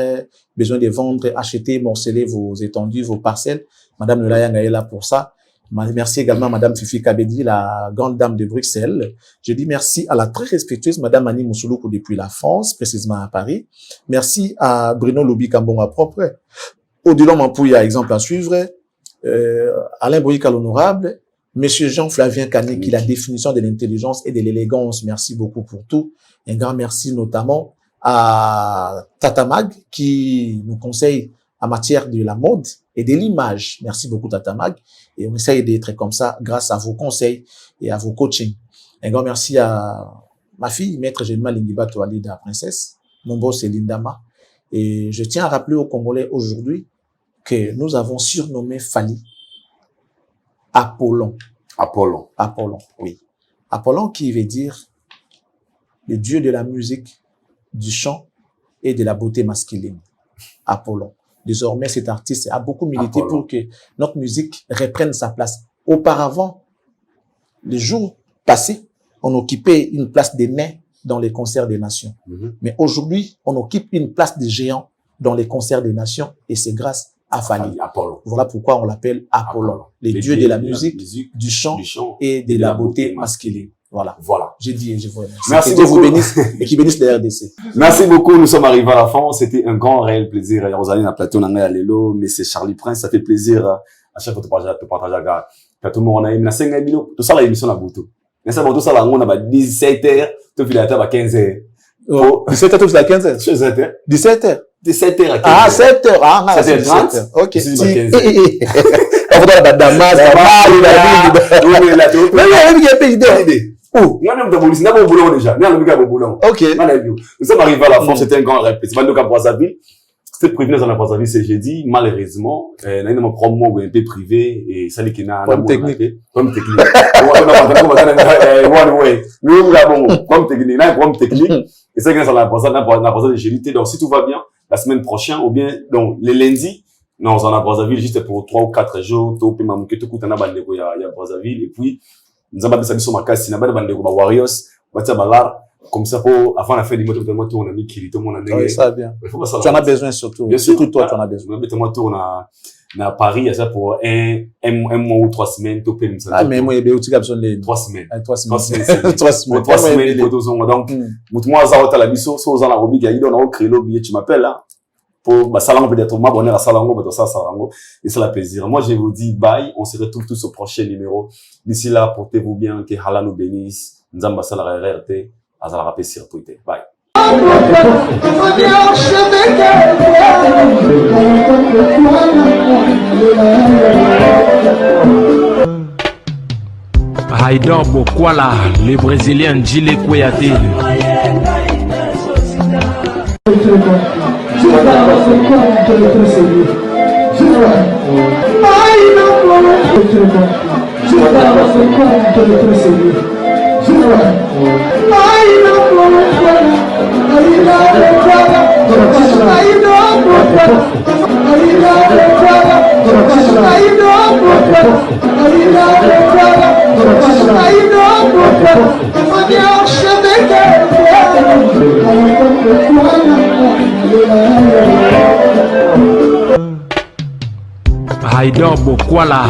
besoin de vendre, acheter, morceler vos étendues, vos parcelles. Madame Noëlla Yanga est là pour ça. Merci également à madame Fifi Kabedi, la grande dame de Bruxelles. Je dis merci à la très respectueuse madame Annie Moussouloukou depuis la France, précisément à Paris. Merci à Bruno Loubi Kambonga propre. Odilon Mampouya, exemple à suivre. Alain Boyika l'honorable. Monsieur Jean-Flavien Canet, qui est la définition de l'intelligence et de l'élégance. Merci beaucoup pour tout. Un grand merci notamment à Tatamag, qui nous conseille en matière de la mode et de l'image. Merci beaucoup, Tatamag. Et on essaye d'être comme ça grâce à vos conseils et à vos coachings. Un grand merci à ma fille, maître Genma Lingiba Toalida Princesse. Mon boss, c'est Lindama. Et je tiens à rappeler aux Congolais aujourd'hui que nous avons surnommé Fali Apollon. Apollon. Apollon, oui. Apollon qui veut dire le dieu de la musique, du chant et de la beauté masculine. Apollon. Désormais, cet artiste a beaucoup milité Apollon. pour que notre musique reprenne sa place. Auparavant, les jours passés, on occupait une place des nains dans les concerts des nations. Mais aujourd'hui, on occupe une place des géants dans les concerts des nations et c'est grâce à Fali. Apollon. Voilà pourquoi on l'appelle Apollon. Les dieux de la musique, du chant et de la beauté masculine. Voilà. Voilà. J'ai dit et je vous remercie. Merci que Dieu beaucoup. vous bénisse et qui bénisse les RDC. Merci beaucoup. Nous sommes arrivés à la fin. C'était un grand réel plaisir. Rosaline à plateau Nanga Lelo, mais c'est Charlie Prince. Ça fait plaisir à chaque fois de partager avec plateau Morana. Mais c'est une émission. Tout ça, l'émission à Boutou. Mais ça, tout ça, là, on a 17h. Tout filet à 15h. Oh, 17h, tout à 15h. 17h. 17h. 17h à 15h. Ah, 7h. Ah, 7h30. Ok. Si, Si. 15h. On va dans la Damas, Nous sommes arrivés à la fin, c'était un grand répète. Nous à Brazzaville. C'était prévu dans la Brazzaville ce jeudi. Malheureusement, on a un promo un peu privé et ça n'est qu'un comme technique. Comme technique. Comme technique. Comme technique. Et c'est que dans la Brazzaville jeudi. Donc, si tout va bien, la semaine prochaine, ou bien, donc, les lundis, non, on a Brazzaville juste pour 3 ou 4 jours. Tout peut m'amener tout coup, on a bandeko ya Brazzaville. Et puis, nous avons des sur ma casse, nous avons des Warriors, comme ça, avant la fin du mois, on a mis Kirito, on a oui, ça va bien. Tu en as besoin surtout. Bien sûr. Surtout toi, tu en as besoin. On a Paris, ça pour un mois ou 3 semaines, tout peut nous ah, mais moi, il y a aussi besoin de 3 semaines. 3 semaines. 3 semaines. 3 semaines, donc, moi, ça va à la mission, so, on a Robi, il y a un créneau, tu m'appelles, là. Pour, salango peut-être, moi, bonheur à salango, mais ça, salango. Et c'est la plaisir. Moi, je vous dis bye. On se retrouve tous au prochain numéro. D'ici là, portez-vous bien, que Allah nous bénisse. Nous allons passer la RRT. Azala rappel sur Twitter. Bye. Haïdor Bokwala, le Brésilien Gilles Kouyaté. Haïdor Bokwala,